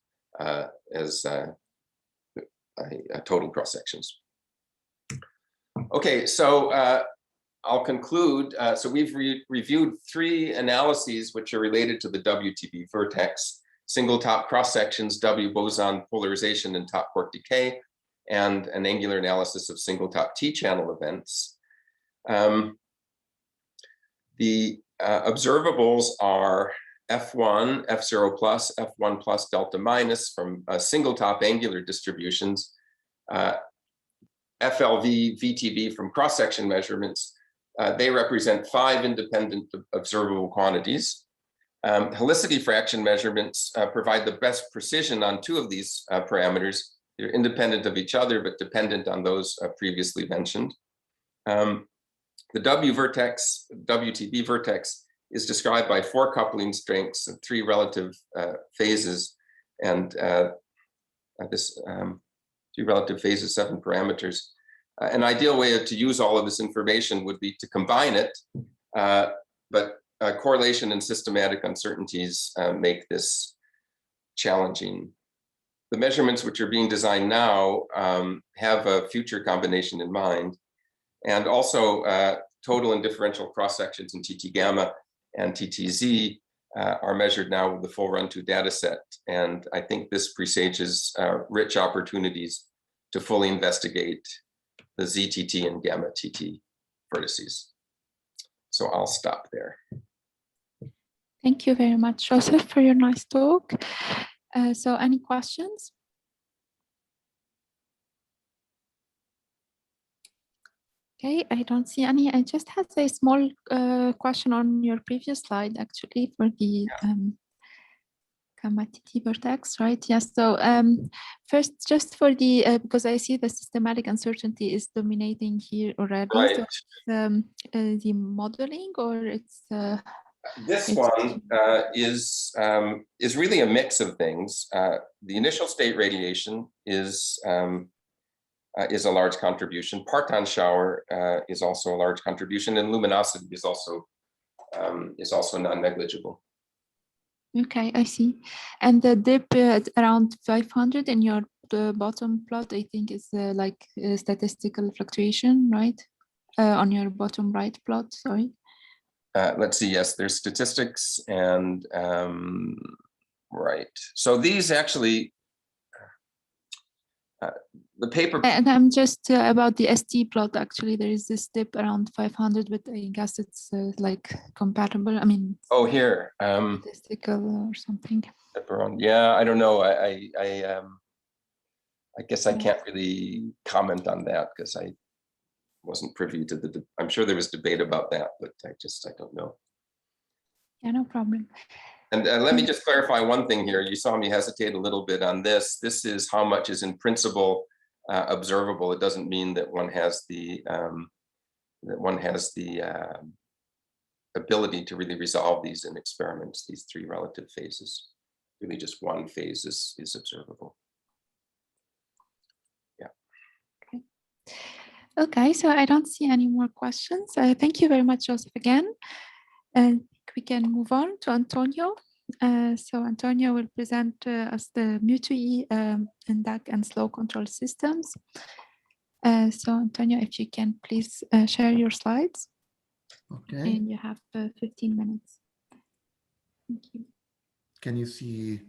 S4: total cross-sections. Okay, so I'll conclude. So we've reviewed 3 analyses which are related to the WTB vertex: single top cross-sections, W boson polarization and top quark decay, and an angular analysis of single top T-channel events. The observables are F1, F0 plus, F1 plus, delta minus from single top angular distributions, FLV, VTB from cross-section measurements. They represent 5 independent observable quantities. Helicity fraction measurements provide the best precision on 2 of these parameters. They're independent of each other, but dependent on those previously mentioned. The WTB vertex is described by 4 coupling strengths and 3 relative phases, and 3 relative phases, 7 parameters. An ideal way to use all of this information would be to combine it, but correlation and systematic uncertainties make this challenging. The measurements which are being designed now have a future combination in mind, and also total and differential cross-sections in TT gamma and TTZ are measured now with the full run-to data set. And I think this presages rich opportunities to fully investigate the ZTT and gamma TT vertices. So I'll stop there.
S1: Thank you very much, Joseph, for your nice talk. So any questions? Okay, I don't see any. I just had a small question on your previous slide, actually, for the gamma TT vertex, right? Yes. So first, just for the because I see the systematic uncertainty is dominating here already.
S4: Right.
S1: So the modeling, or it's
S4: this one is really a mix of things. The initial state radiation is a large contribution. Parton shower is also a large contribution, and luminosity is also non-negligible.
S1: Okay, I see. And the dip at around 500 in your bottom plot, I think, is like a statistical fluctuation, right? On your bottom right plot, sorry.
S4: Let's see, yes, there's statistics and right. So these actually, the paper.
S1: And I'm just about the ST plot, actually, there is this dip around 500, but I guess it's like compatible. I mean,
S4: oh, here.
S1: Statistical or something.
S4: Yeah, I don't know. I guess I can't really comment on that because I wasn't privy to the, I'm sure there was debate about that, but I don't know.
S1: Yeah, no problem.
S4: And let me just clarify one thing here. You saw me hesitate a little bit on this. This is how much is in principle observable. It doesn't mean that one has the ability to really resolve these in experiments. These 3 relative phases. Really, just one phase is observable. Yeah.
S1: Okay, so I don't see any more questions. Thank you very much, Joseph, again. We can move on to Antonio. So Antonio will present us the Mu2e DAQ and slow control systems. So Antonio, if you can please share your slides.
S5: Okay.
S1: And you have 15 minutes. Thank you.
S5: Can you see?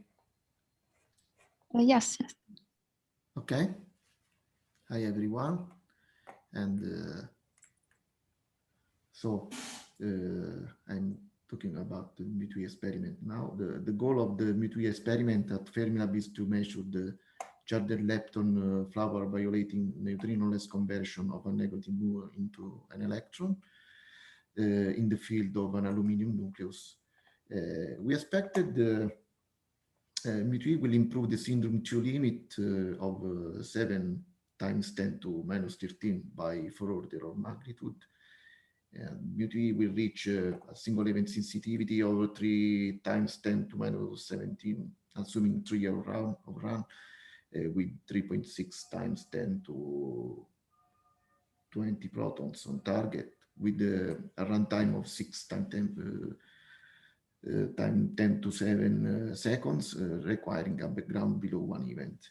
S1: Yes.
S5: Okay. Hi, everyone. And so I'm talking about the Mu2e experiment now. The goal of the Mu2e experiment at Fermilab is to measure the charged-lepton flower violating neutrinoless conversion of a negative Mu into an electron in the field of an aluminum nucleus. We expected the Mu2e will improve the syndrome 2 limit of 7 times 10 to minus 13 by 4 order of magnitude. And mu2e will reach a single event sensitivity over 3 times 10 to minus 17, assuming 3 year run with 3.6 times 10 to 20 protons on target, with a runtime of 6 times 10 to 7 seconds, requiring a background below 1 event.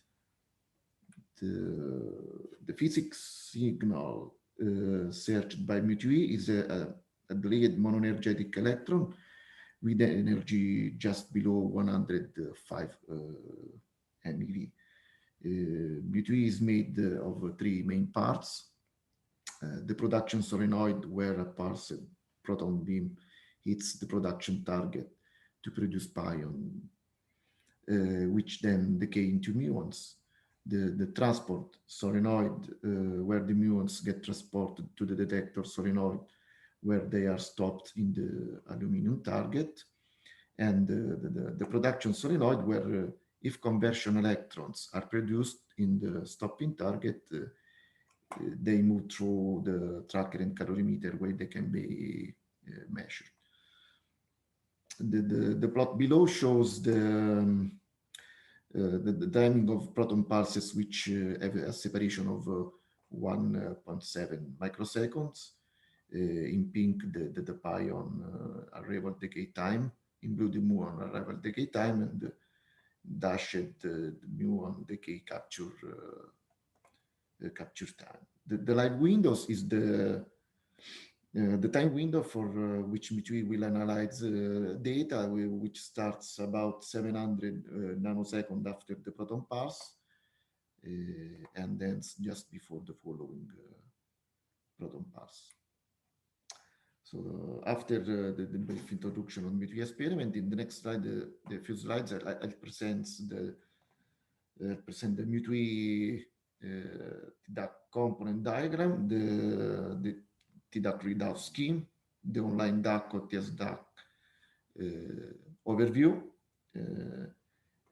S5: The physics signal searched by mu2e is a delayed monoenergetic electron with an energy just below 105 MeV. mu2e is made of 3 main parts. The production solenoid, where a parsed proton beam hits the production target to produce pion, which then decay into muons. The transport solenoid, where the muons get transported to the detector solenoid, where they are stopped in the aluminum target, and the production solenoid, where if conversion electrons are produced in the stopping target, they move through the tracker and calorimeter where they can be measured. The plot below shows the timing of proton pulses, which have a separation of 1.7 microseconds. In pink, the pion arrival decay time. In blue, the muon arrival decay time, and dashed the muon decay capture time. The live windows is the time window for which mu2e will analyze data, which starts about 700 nanoseconds after the proton pulse, and ends just before the following proton pulse. So after the brief introduction on mu2e experiment, in the next slide, the few slides, I'll present the mu2e DAQ component diagram, the DAQ readout scheme, the online DAQ or TS DAQ overview,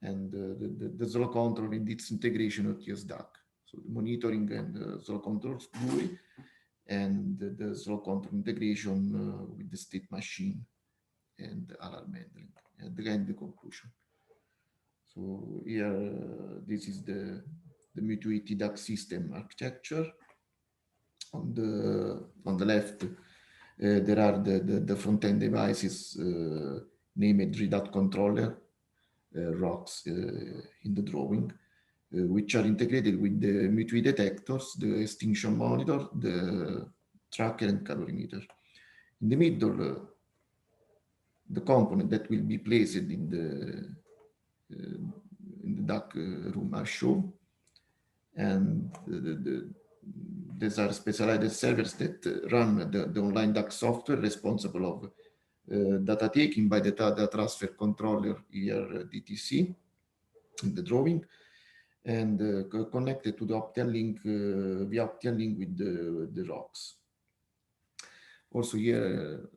S5: and the slow control in its integration of TS DAQ. So the monitoring and slow control GUI, and the slow control integration with the state machine and alarm handling, and again the conclusion. So here, this is the mu2e DAQ system architecture. On the left, there are the front-end devices named readout controller, rocks in the drawing, which are integrated with the mu2e detectors, the extinction monitor, the tracker, and calorimeter. In the middle, the component that will be placed in the DAQ room are shown, and these are specialized servers that run the online DAQ software responsible of data taking by the data transfer controller, here DTC, in the drawing, and connected to the optical link via optical link with the rocks. Also here,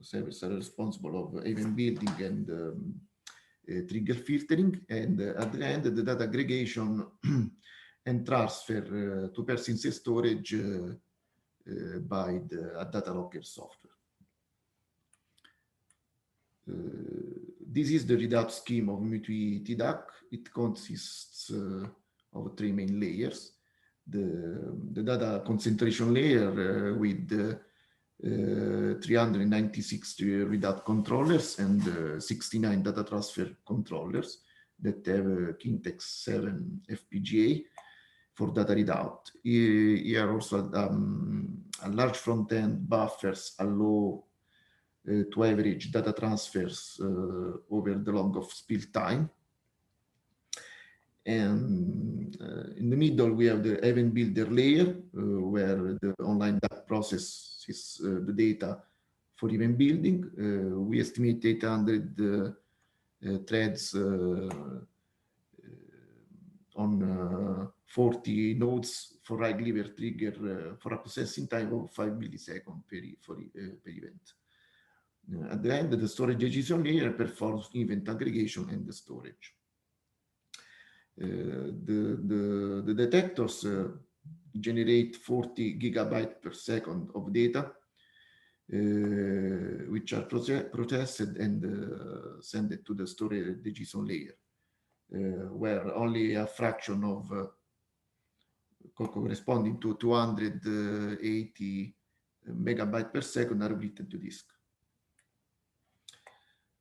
S5: servers are responsible of event building and trigger filtering, and at the end, the data aggregation and transfer to persistent storage by the data locker software. This is the readout scheme of mu2e DAQ. It consists of 3 main layers. The data concentration layer with 396 readout controllers and 69 data transfer controllers that have Kintex 7 FPGA for data readout. Here also a large front-end buffers allow to average data transfers over the log of spill time. And in the middle, we have the event builder layer, where the online DAQ processes the data for event building. We estimate 800 threads on 40 nodes for right liver trigger for a processing time of 5 milliseconds per event. At the end, the storage decision layer performs event aggregation and the storage. The detectors generate 40 gigabytes per second of data, which are processed and sent to the storage JSON layer, where only a fraction of corresponding to 280 megabytes per second are written to disk.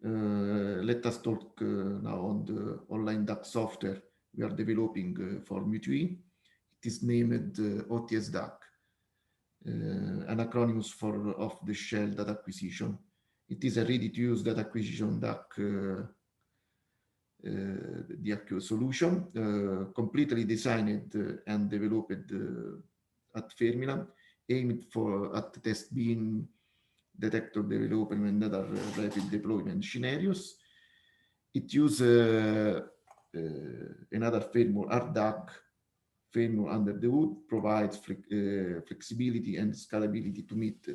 S5: Let us talk now on the online DAQ software we are developing for Mu2e. It is named OTS DAQ, an acronym for off-the-shelf data acquisition. It is a ready-to-use data acquisition DAQ DAQ solution, completely designed and developed at Fermila, aimed at test bin detector development and other rapid deployment scenarios. It uses another framework, RDAQ framework under the hood, provides flexibility and scalability to meet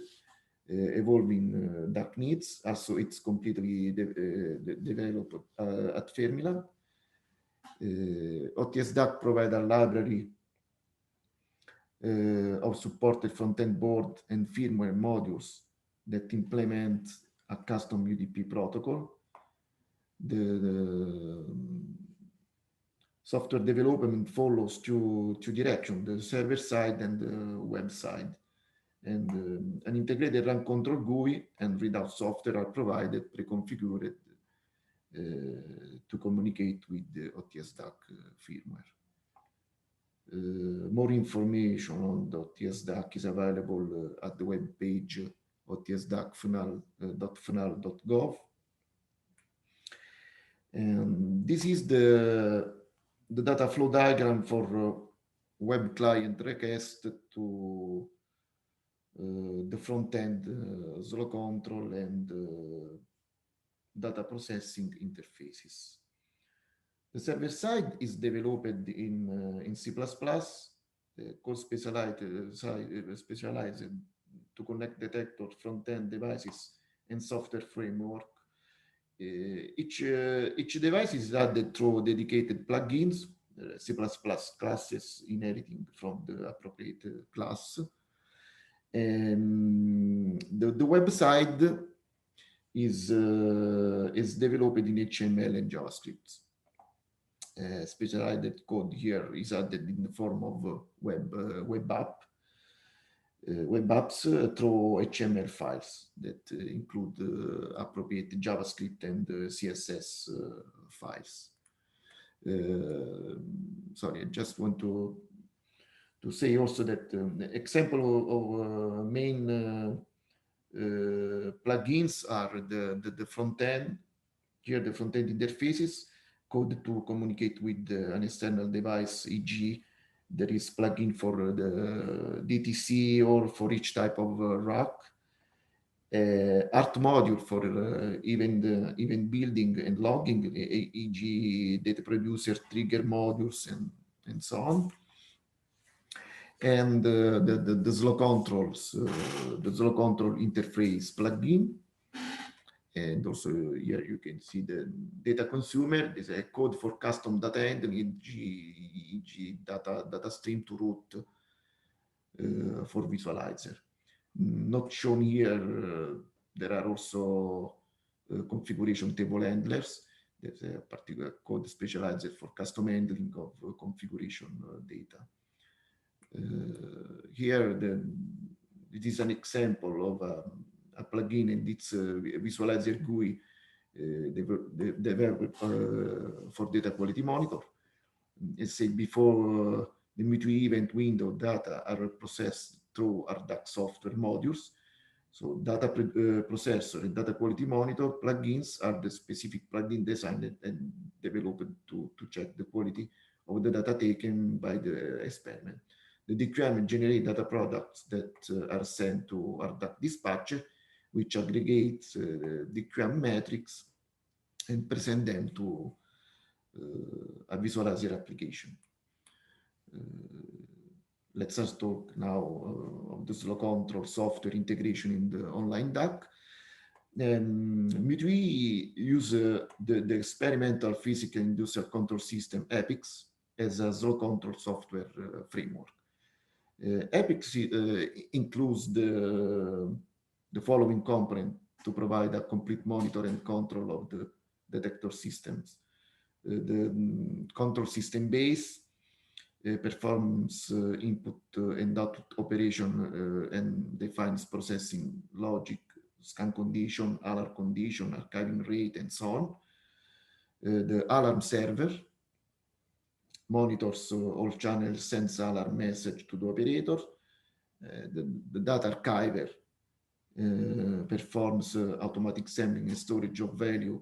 S5: evolving DAQ needs. Also, it's completely developed at Fermila. OTS DAQ provides a library of supported front-end board and firmware modules that implement a custom UDP protocol. The software development follows two directions, the server side and the web side. And an integrated run control GUI and readout software are provided, pre-configured to communicate with the OTS DAQ firmware. More information on the OTS DAQ is available at the web page otsdaq.fnal.gov. And this is the data flow diagram for web client request to the front-end slow control and data processing interfaces. The server side is developed in C++, code specialized to connect detector front-end devices and software framework. Each device is added through dedicated plugins, C++ classes inheriting from the appropriate class. The website is developed in HTML and JavaScript. Specialized code here is added in the form of web apps through HTML files that include appropriate JavaScript and CSS files. Sorry, I just want to say also that example of main plugins are the front end. Here, the front end interfaces code to communicate with an external device, e.g., there is plugin for the DTC or for each type of rack. Art module for event building and logging, e.g., data producer, trigger modules, and so on. And the slow controls, the slow control interface plugin. And also here you can see the data consumer. There's a code for custom data handling, e.g. data stream to root for visualizer. Not shown here, there are also configuration table handlers. There's a particular code specialized for custom handling of configuration data. Here, it is an example of a plugin and its visualizer GUI developed for data quality monitor. As said before, the Mu2e event window data are processed through RDAQ software modules. So data processor and data quality monitor plugins are the specific plugin designed and developed to check the quality of the data taken by the experiment. The DQM generate data products that are sent to RDAQ dispatcher, which aggregates DQM metrics and present them to a visualizer application. Let's just talk now of the slow control software integration in the online DAQ. Mu2e use the experimental physical industrial control system EPICS as a slow control software framework. EPICS includes the following component to provide a complete monitor and control of the detector systems. The control system base performs input and output operation and defines processing logic, scan condition, alarm condition, archiving rate, and so on. The alarm server monitors all channels, sends alarm message to the operator. The data archiver performs automatic sampling and storage of value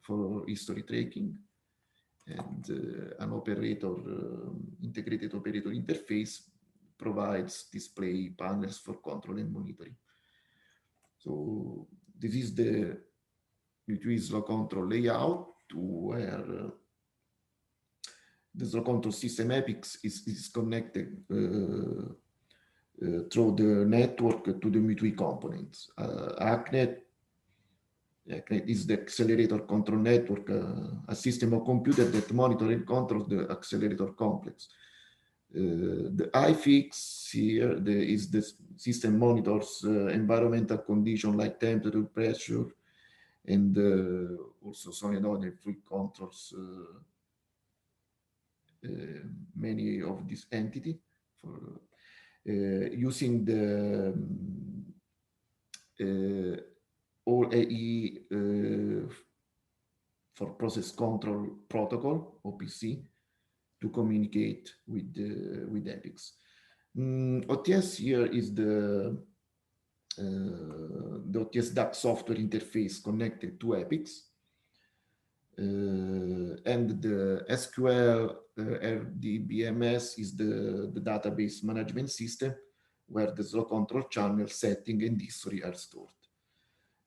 S5: for history tracking. And an operator, integrated operator interface provides display panels for control and monitoring. So this is the U2E slow control layout, where the slow control system EPICS is connected through the network to the U2E components. ACNET is the accelerator control network, a system of computers that monitor and controls the accelerator complex. The IFIX here is the system monitors environmental conditions like temperature, pressure, and also solenoid and fluid controls many of these entities for using the OAE for process control protocol, OPC, to communicate with EPICS. OTS here is the OTS DAQ software interface connected to EPICS. And the SQL RDBMS is the database management system where the slow control channel setting and history are stored.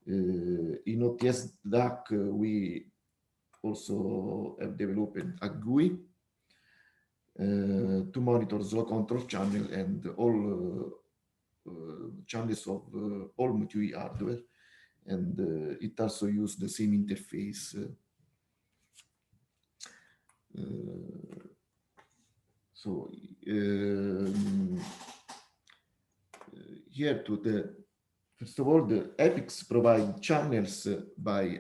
S5: In OTS DAQ, we also have developed a GUI to monitor slow control channel and all channels of all U2E hardware, and it also uses the same interface. Here first of all, the EPICS provide channels by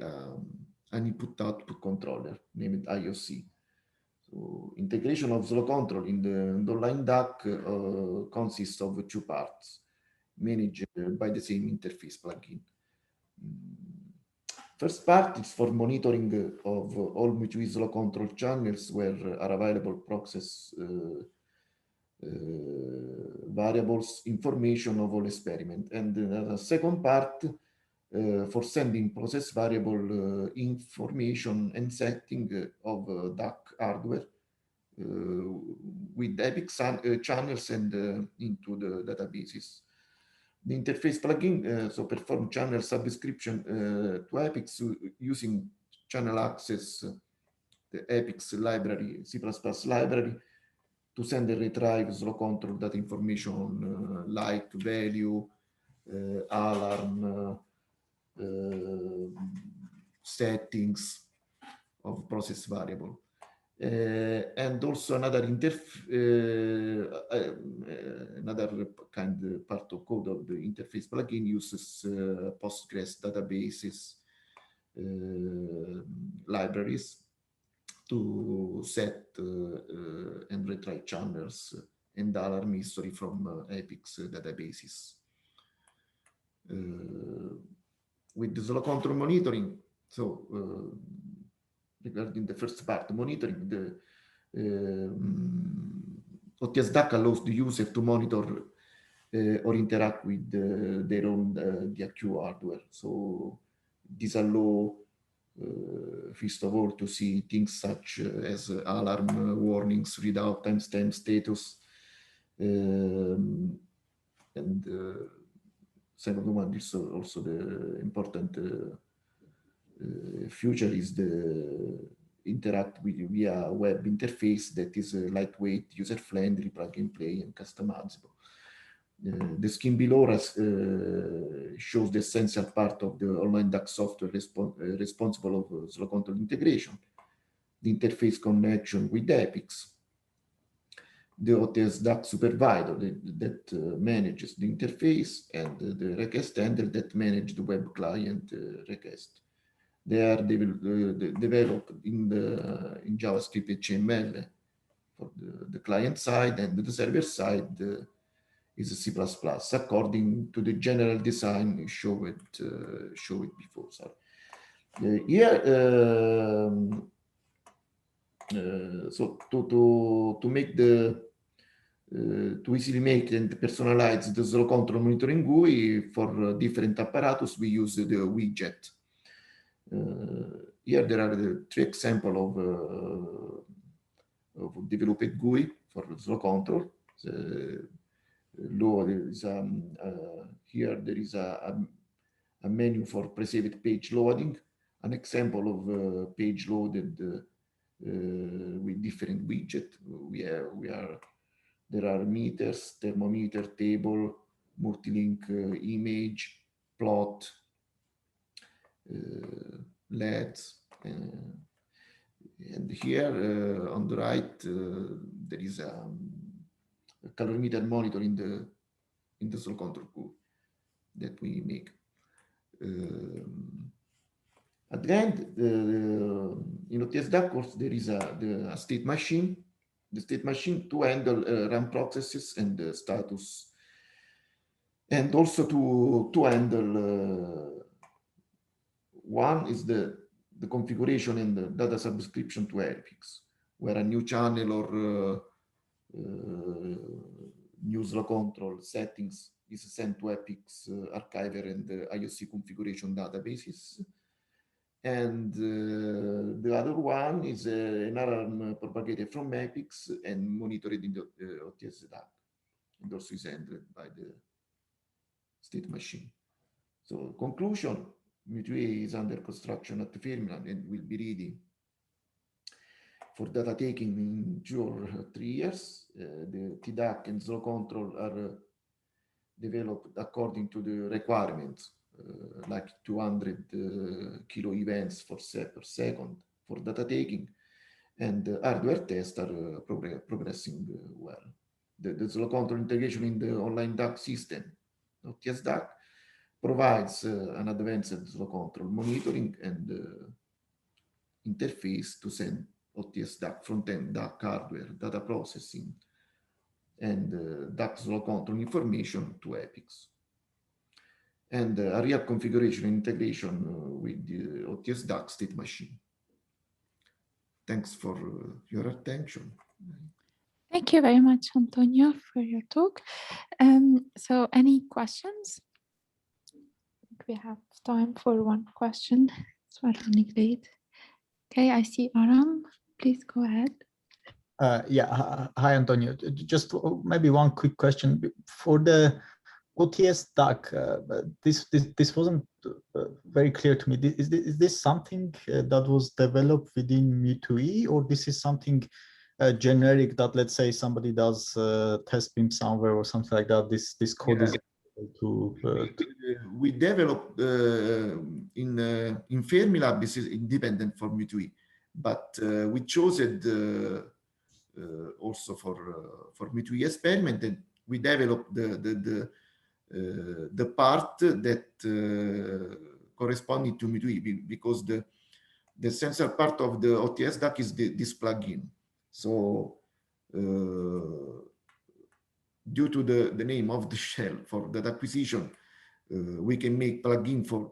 S5: an input-output controller named IOC. So integration of slow control in the online DAQ consists of two parts managed by the same interface plugin. First part is for monitoring of all U2E slow control channels where are available process variables information of all experiment. And the second part for sending process variable information and setting of DAQ hardware with EPICS channels and into the databases. The interface plugin so perform channel subscription to EPICS using channel access, the EPICS library, C++ library, to send and retrieve slow control data information, light, value, alarm, settings of process variable. And also another kind of part of code of the interface plugin uses Postgres databases libraries to set and retrieve channels and alarm history from EPICS databases. With the slow control monitoring, so regarding the first part, monitoring, the OTS DAQ allows the user to monitor or interact with their own DAQ hardware. So this allows, first of all, to see things such as alarm warnings, readout, timestamp status, and second one is also the important future is the interact with via web interface that is lightweight, user-friendly, plug-and-play, and customizable. The scheme below us shows the essential part of the online DAQ software responsible of slow control integration, the interface connection with EPICS, the OTS DAQ supervisor that manages the interface, and the request handler that manages the web client request. They are developed in JavaScript HTML for the client side, and the server side is C++, according to the general design showed before. Sorry. Here, so to make to easily make and personalize the slow control monitoring GUI for different apparatus, we use the widget. Here there are the 3 examples of developed GUI for slow control. Here there is a menu for preserved page loading, an example of page loaded with different widgets. There are meters, thermometer, table, multi-link image, plot, LEDs. And here on the right, there is a calorimeter monitor in the slow control GUI that we make. At the end, in OTS DAQ course, there is a state machine. The state machine to handle run processes and status, and also to handle one is the configuration and the data subscription to epics, where a new channel or new slow control settings is sent to epics archiver and IOC configuration databases. And the other one is an alarm propagated from epics and monitored in the OTS DAQ, and also is handled by the state machine. So conclusion, Mu2e is under construction at the Fermilab and will be ready for data taking in 2 or 3 years. The TDAQ and slow control are developed according to the requirements, like 200 kilo events per second for data taking, and hardware tests are progressing well. The slow control integration in the online DAQ system, OTS DAQ, provides an advanced slow control monitoring and interface to send OTS DAQ front-end DAQ hardware data processing and DAQ slow control information to epics, and a real configuration and integration with the OTS DAQ state machine. Thanks for your attention.
S1: Thank you very much, Antonio, for your talk. So any questions? We have time for one question. It's running late. Okay, I see Aram. Please go ahead.
S6: Yeah, hi, Antonio. Just maybe one quick question. For the OTS DAQ, this wasn't very clear to me. Is this something that was developed within Mu2e, or this is something generic that, let's say, somebody does test beam somewhere or something like that? This code is
S5: we developed in Fermilab. This is independent from Mu2e, but we chose it also for Mu2e experiment, and we developed the part that corresponded to Mu2e, because the essential part of the OTS DAQ is this plugin. So due to the name of the shell for that acquisition, we can make plugin for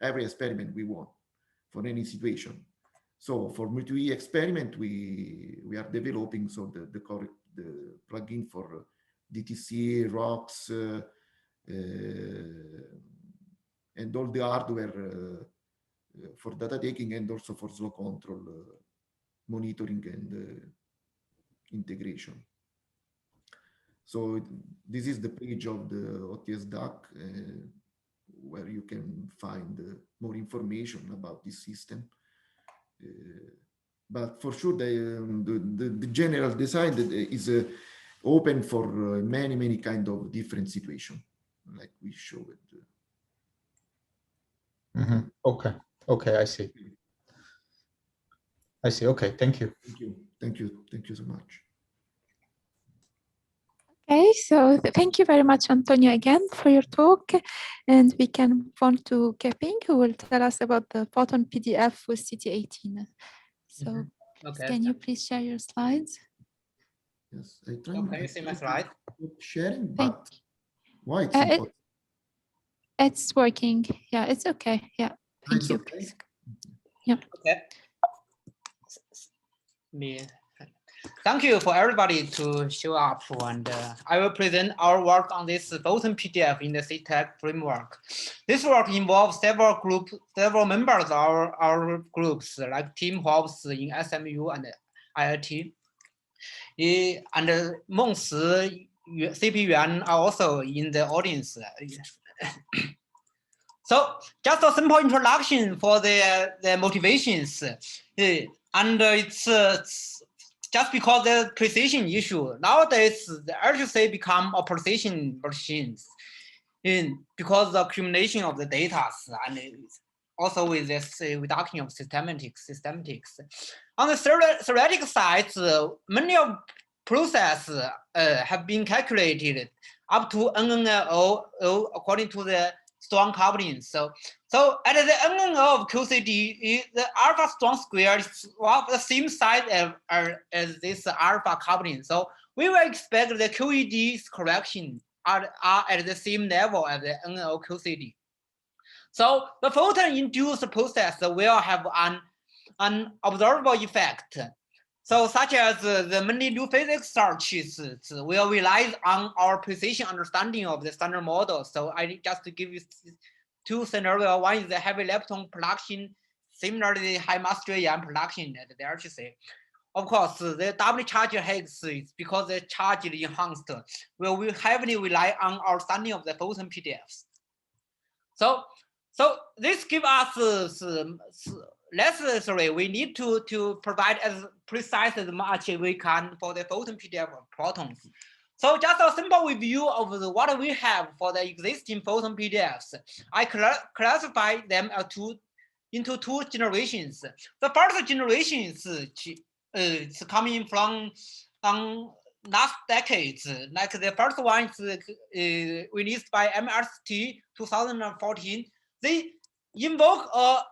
S5: every experiment we want, for any situation. So for Mu2e experiment, we are developing the plugin for DTC, ROX, and all the hardware for data taking, and also for slow control monitoring and integration. So this is the page of the OTS DAQ where you can find more information about this system. But for sure, the general design is open for many kind of different situations, like we showed.
S6: Okay, I see. Okay, thank you.
S5: Thank you so much.
S1: so thank you very much, Antonio, again for your talk. And we can move on to Keping, who will tell us about the Photon PDF with CT18. So
S3: Okay.
S1: can you please share your slides?
S5: Yes, I try.
S3: Can you see my slide?
S5: Sharing,
S1: Thank
S5: but why it's important?
S1: It's working. Yeah, it's okay. Yeah, thank
S5: It's
S1: you.
S5: okay?
S1: Please. Yeah.
S3: Okay. Thank you for everybody to show up, and I will present our work on this Photon PDF in the CTAC framework. This work involves several members of our groups, like Tim Hobbs in SMU and IIT, and Mengsi, CP Yuan are also in the audience. So just a simple introduction for the motivations, and it's just because the precision issue. Nowadays, the RGC become a precision machines because the accumulation of the data and also with this reduction of systematics. On the theoretical side, many of processes have been calculated up to NLO according to the strong coupling. So at the NLO of QCD, the alpha strong square is of the same size as this alpha coupling. So we will expect the QED's correction are at the same level as the NLO QCD. So the photon-induced process will have an observable effect. So such as the many new physics searches will rely on our precision understanding of the standard model. So I just give you two scenarios. One is the heavy lepton production, similarly high mass ion production at the RGC. Of course, the W charge Higgs is because the charge is enhanced will heavily rely on our understanding of the photon PDFs. So this gives us necessary. We need to provide as precise as much as we can for the photon PDF of protons. So just a simple review of what we have for the existing photon PDFs. I classify them into two generations. The first generation is coming from last decades. Like the first one is released by MST 2014. They invoke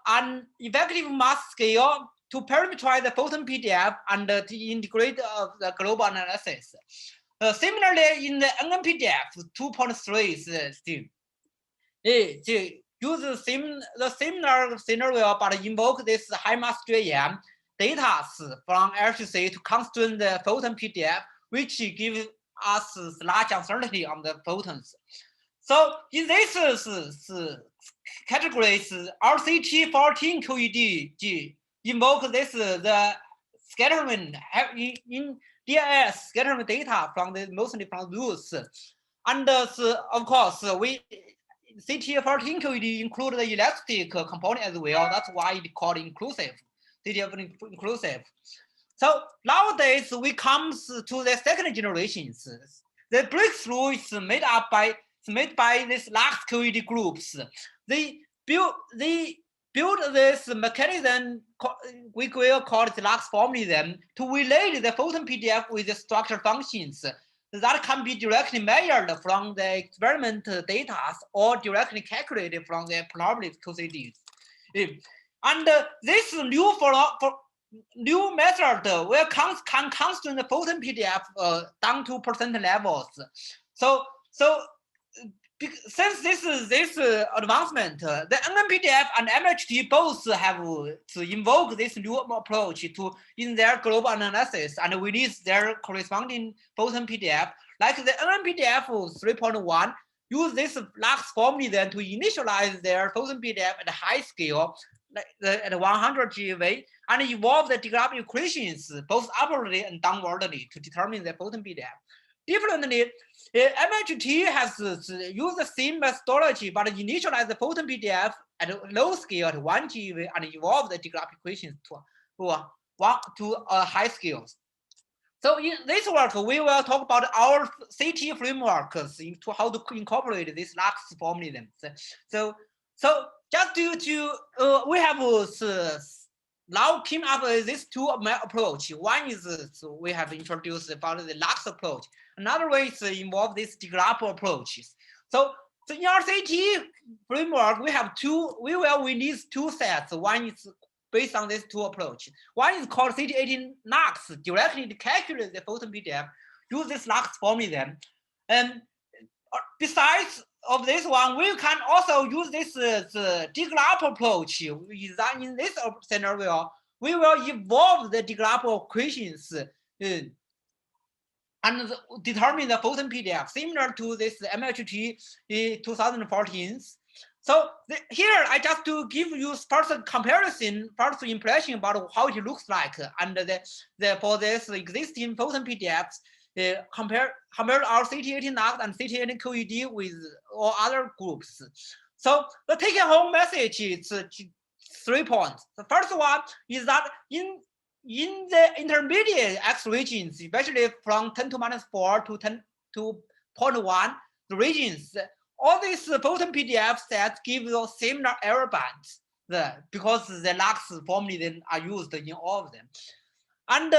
S3: an effective mass scale to parameterize the photon PDF and to integrate the global analysis. Similarly, in the NMPDF 2.3 still, use the similar scenario, but invoke this high mass ion data from RGC to constrain the photon PDF, which gives us large uncertainty on the photons. So in this categories, our CT14 QED invoke this the scattering in DIS scattering data from the mostly from those, and of course we CT14 QED include the elastic component as well. That's why it's called inclusive. CT14 inclusive. So nowadays we come to the second generations. The breakthrough is made by these large QED groups. They build this mechanism we will call it Lux formalism to relate the photon PDF with the structure functions that can be directly measured from the experiment data or directly calculated from the probability QCDs. And this new method will can constrain the photon PDF down to percent levels. So since this advancement, the NMPDF and MHT both have to invoke this new approach in their global analysis and release their corresponding photon PDF. Like the NMPDF 3.1 use this Lux formalism to initialize their photon PDF at a high scale, like at 100 GeV, and evolve the degraph equations both upwardly and downwardly to determine the photon PDF. Differently, MHT has used the same methodology but initialize the photon PDF at a low scale at 1 GeV and evolve the degraph equations to high scales. So in this work, we will talk about our CT frameworks into how to incorporate this Lux formalism. So just we have now came up with these two approach. One is we have introduced about the Lux approach. Another way is involve this degrapple approaches. So in RCT framework, we have we need two sets. One is based on these two approaches. One is called CT18 NLO, directly to calculate the photon PDF, use this NLO formula. And besides of this one, we can also use this the degrapple approach. Is that in this scenario, we will evolve the degrapple equations and determine the photon PDF, similar to this MHT 2014. So here I just to give you first comparison, first impression about how it looks like, and for this existing photon PDFs, compare our CT18 NLO and CT18 QED with all other groups. So the take-home message is 3 points. The first one is that in the intermediate X regions, especially from 10 to -4 to 10 to 0.1, the regions, all these photon PDF sets give you similar error bands because the NLO formally then are used in all of them. And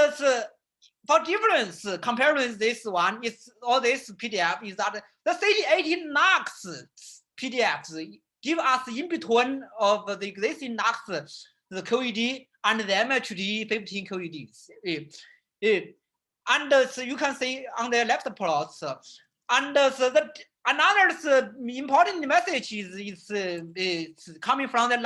S3: for difference compared with this one, is all this PDF is that the CT18 NLO PDFs give us in between of the existing NLO, the QED and the MHD 15 QEDs. And so you can see on the left plot. And so another important message is coming from the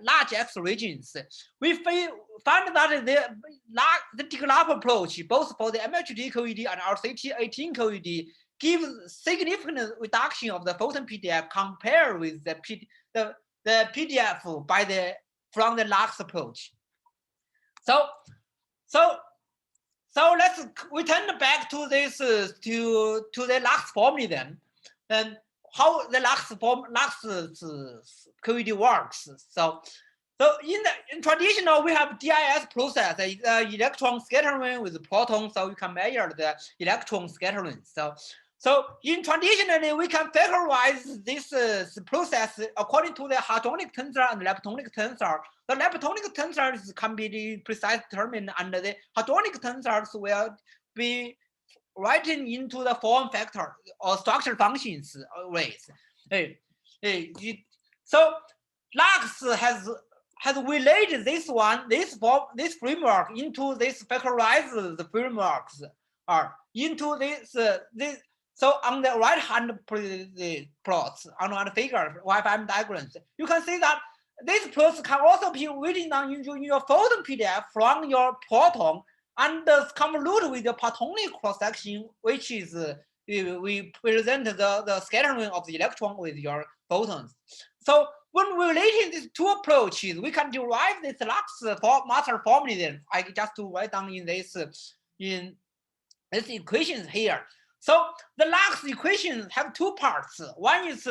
S3: large X regions. We found that the degrapple approach, both for the MHD QED and our CT18 QED, gives significant reduction of the photon PDF compared with the PDF from the LUX approach. So let's return back to this to the LUX formula then, and how the LUX QED works. So in traditional, we have DIS process, electron scattering with proton, so you can measure the electron scattering. So in traditionally, we can factorize this process according to the hadronic tensor and leptonic tensor. The leptonic tensors can be precisely determined, and the hadronic tensors will be written into the form factor or structure functions ways. So LUX has related this framework into this factorized frameworks into this. So on the right hand plots, on the figure, YFM diagrams, you can see that these plots can also be written down in your photon PDF from your proton and convolute with the Platonic cross-section, which is we present the scattering of the electron with your photons. So when relating these two approaches, we can derive this LUX master formula. Then I just to write down in this equations here. So the LUX equations have two parts. One is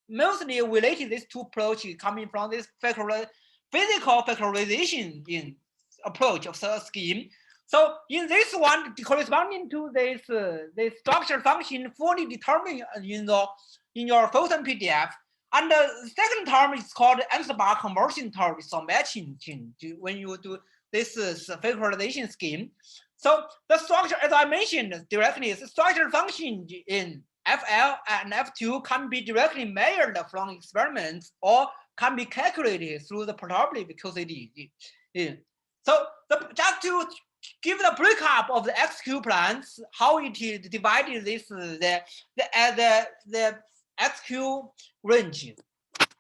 S3: mostly related. These two approaches coming from this physical factorization in approach of the scheme. So in this one, corresponding to this structure function fully determined in your photon PDF, and the second term is called answer-bar conversion term, so matching when you do this factorization scheme. So the structure, as I mentioned directly, the structure function in FL and F2 can be directly measured from experiments or can be calculated through the probability QCD. So just to give the breakup of the XQ plans, how it is divided this the XQ range.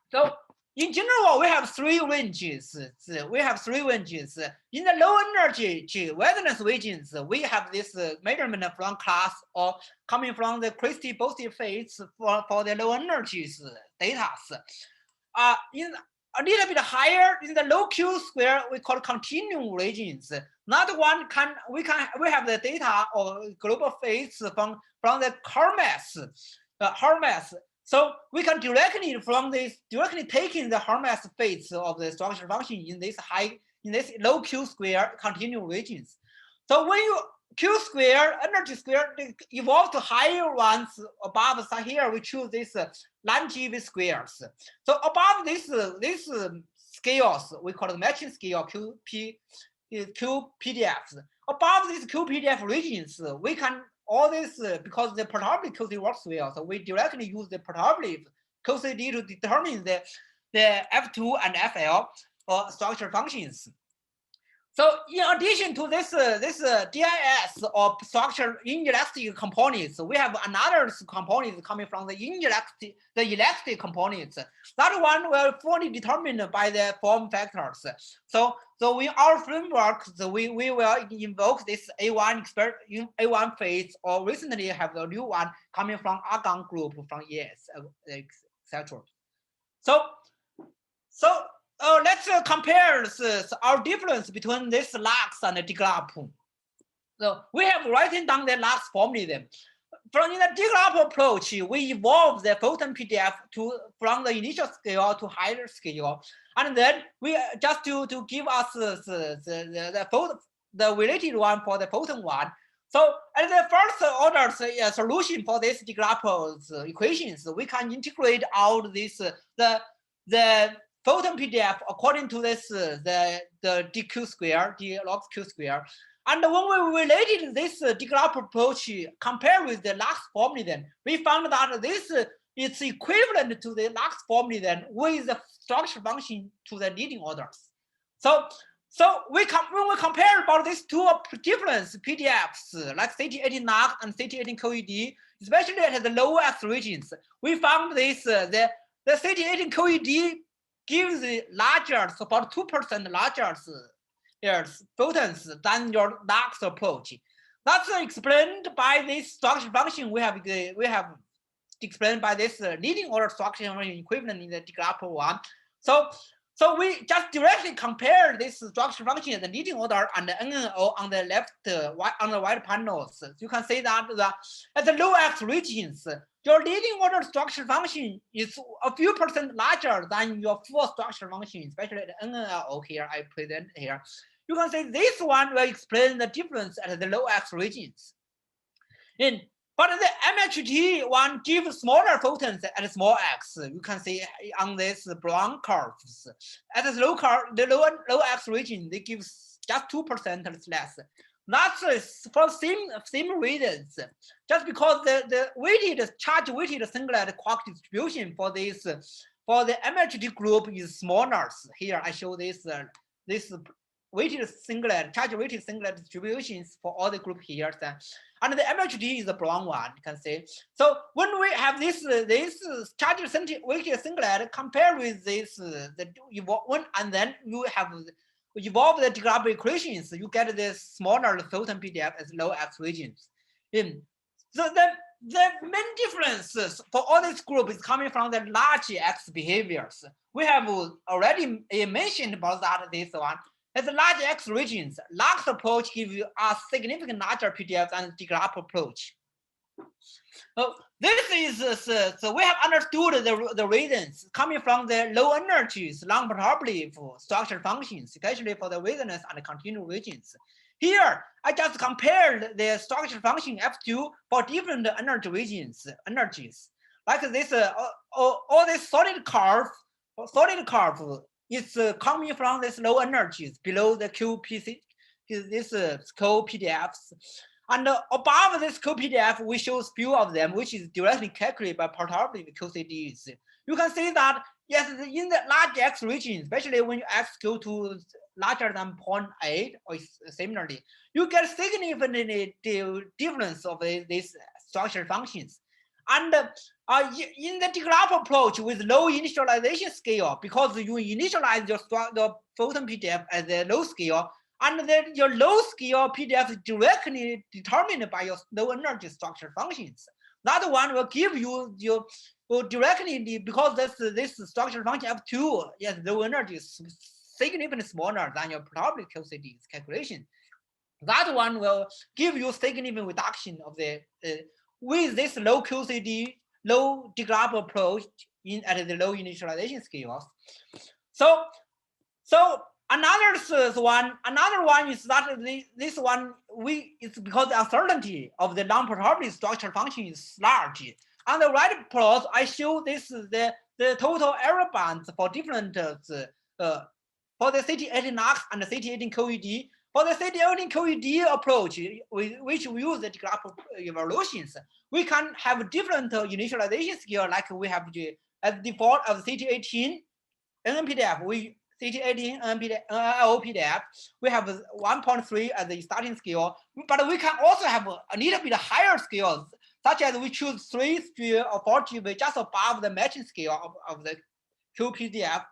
S3: So in general, we have three ranges. In the low energy resonance regions, we have this measurement from class or coming from the Christie-Bostic phase for the low energies data. In a little bit higher in the low Q square, we call continuum regions. That one we have the data or global phase from the Hermes. So we can directly taking the Hermes phase of the structure function in this low Q square continuum regions. So when you Q square energy square evolve to higher ones above. So here we choose this Lange squares. So above this scales, we call it matching scale QPDFs. above these QPDF regions, we can all this because the perturbable QCD works well. So we directly use the perturbable QCD to determine the F2 and FL structure functions. So in addition to this DIS or structure inelastic components, we have another component coming from the elastic components. That one will fully determined by the form factors. So in our framework, we will invoke this A1 phase, or recently have the new one coming from Argon group from ES, etc. So let's compare our difference between this LAX and the DGLAP. So we have written down the LAX formula. From the DGLAP approach, we evolve the Photon PDF from the initial scale to higher scale, and then we just to give us the related one for the Photon one. So as the first order solution for this DGLAP equations, we can integrate out this the Photon PDF according to this the dq square, d log q square. And when we related this DGLAP approach compared with the LAX formula, then we found that this is equivalent to the LAX formula then with the structure function to the leading orders. So when we compare about these two different PDFs like CT18 NAQ and CT18 CoED, especially at the lower X regions, we found this the CT18 CoED gives larger, about 2% larger photons than your LAX approach. That's explained by this structure function we have explained by this leading order structure function equivalent in the DGLAP one. So we just directly compare this structure function at the leading order and the NLO on the left on the right panels. You can see that at the low X regions, your leading order structure function is a few % larger than your full structure function, especially the NLO here I present here. You can see this one will explain the difference at the low X regions. But the MHT one gives smaller photons at small X. You can see on this brown curves. At the low X region, they give just 2% less. That's for same reasons. Just because the charge weighted singlet quark distribution for this for the MHT group is smaller. Here I show this charge weighted singlet distributions for all the group here. And the MHT is the brown one, you can see. So when we have this charge weighted singlet compared with this and then you have evolve the DGLAP equations, you get this smaller Photon PDF as low X regions. So the main differences for all this group is coming from the large X behaviors. We have already mentioned about that this one. As the large X regions, LAX approach gives you a significant larger PDF than the DGLAP approach. So this is so we have understood the reasons coming from the low energies, long perturbable structure functions, especially for the resonance and the continuum regions. Here, I just compared the structure function F2 for different energy regions, energies. Like this, all this solid curve is coming from this low energies below the QPC, this co-PDFs. And above this co-PDF, we show few of them, which is directly calculated by perturbable QCDs. You can see that, yes, in the large X region, especially when you X go to larger than 0.8 or similarly, you get significant difference of these structure functions. And in the DGLAP approach with low initialization scale, because you initialize the Photon PDF at the low scale, and then your low scale PDF is directly determined by your low energy structure functions. That one will give you directly, because this structure function F2, yes, low energy is significantly smaller than your perturbable QCD's calculation. That one will give you significant reduction of the with this low QCD, low DGLAP approach at the low initialization scales. So another one is that this one it's because the uncertainty of the non-perturbable structure function is large. On the right plot, I show this the total error bands for different for the CT18 NAQ and the CT18 CoED For the CT18 QED approach, which we use the graph evolutions, we can have different initialization scale, like we have at default of CT18 NPDF, CT18 NLO PDF, we have 1.3 as the starting scale, but we can also have a little bit higher scales, such as we choose 3G or 4G, just above the matching scale of the QPDF.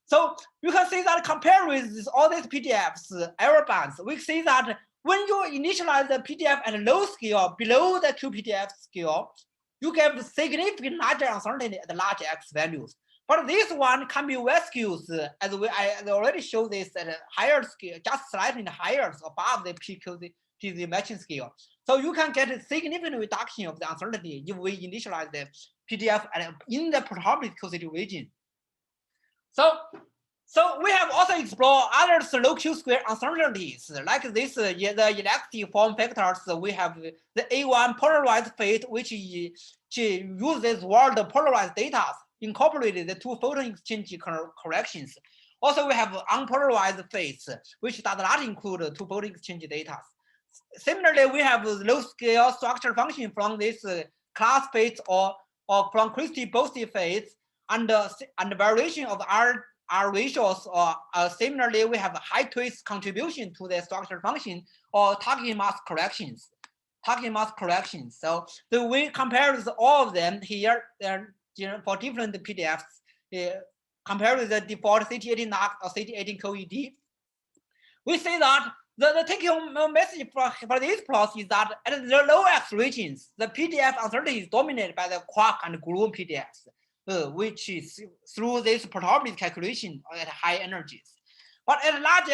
S3: So you can see that compared with all these PDFs, error bands, we see that when you initialize the PDF at a low scale, below the QPDF scale, you get significant larger uncertainty at the large X values. But this one can be rescued, as I already showed this at a higher scale, just slightly higher above the PQPD matching scale. So you can get a significant reduction of the uncertainty if we initialize the PDF in the probability QCD region. So we have also explored other low Q-square uncertainties, like this, the elective form factors. We have the A1 polarized phase, which uses world polarized data, incorporated the two photon exchange corrections. Also, we have unpolarized phase, which does not include two photon exchange data. Similarly, we have low scale structure function from this class phase or from Christie-Bosty phase, and variation of R ratios, or similarly, we have a high twist contribution to the structure function or target mass corrections. So we compare with all of them here, for different PDFs, compare with the default CT18 DAQ or CT18 QED. We see that the take-home message for this plot is that at the low X regions, the PDF uncertainty is dominated by the quark and gluon PDFs. Which is through this probability calculation at high energies. But at large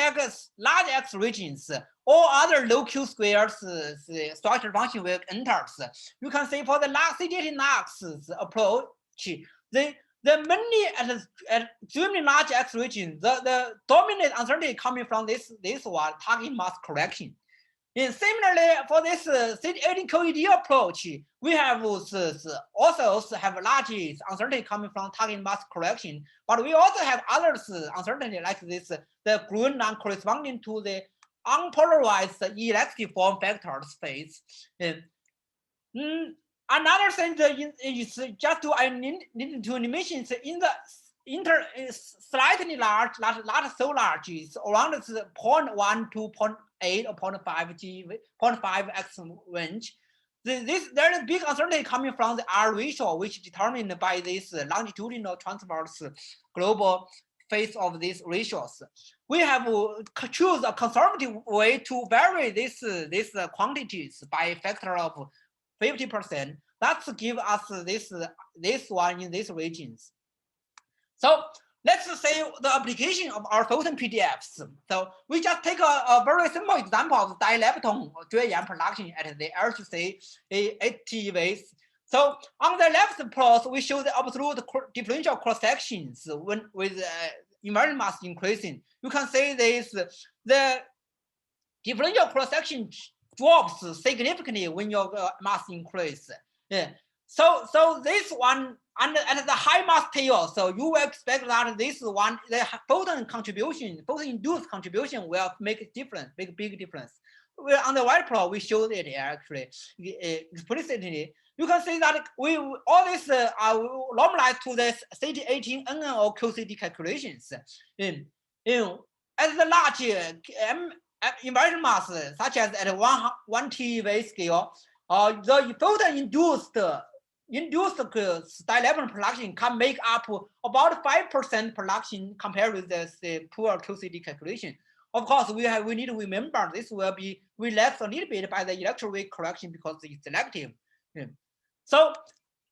S3: X regions, all other low Q squares structure function will enter. You can see for the last CT18 DAQ approach, the many at extremely large X region, the dominant uncertainty coming from this one, target mass correction. And similarly, for this CT18 QED approach, we have also have large uncertainty coming from target mass correction, but we also have others uncertainty like this, the gluon non-corresponding to the unpolarized elective form factor space. Another thing is just I need to mention in the slightly large, not so large, is around 0.1 to 0.8 or 0.5x range. There is big uncertainty coming from the R ratio, which is determined by this longitudinal transverse global phase of these ratios. We have choose a conservative way to vary these quantities by a factor of 50%. That's give us this one in these regions. So let's say the application of our Photon PDFs. So we just take a very simple example of dilepton Gioiosa production at the LHC 80 ways. So on the left plot, we show the absolute differential cross sections when with emergent mass increasing. You can see this, the differential cross section drops significantly when your mass increase. Yeah. So this one, and at the high mass tail, so you will expect that this one, the photon induced contribution will make a difference, make a big difference. On the white plot, we showed it actually explicitly. You can see that we all this are normalized to the CT18 NLO QCD calculations. At the large emergent mass, such as at 1 TeV scale, the photon induced dilepton production can make up about 5% production compared with the poor QCD calculation. Of course, we need to remember this will be relaxed a little bit by the electro-weak correction because it's selective. Yeah. So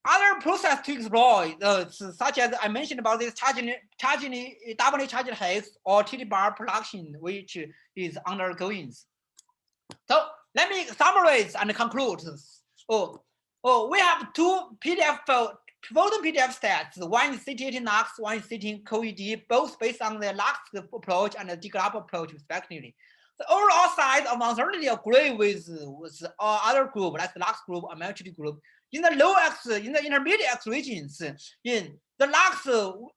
S3: other process to explore, such as I mentioned about this doubly charged haze or TD-bar production, which is undergoing. So let me summarize and conclude. We have two Photon PDF sets. One is CT18 DAQ, one is CT18 QED, both based on the LAX approach and the DGRAP approach, respectively. The overall size of uncertainty agree with other group, like the LAX group or Measurement group. In the low X, in the intermediate X regions, in the LUX,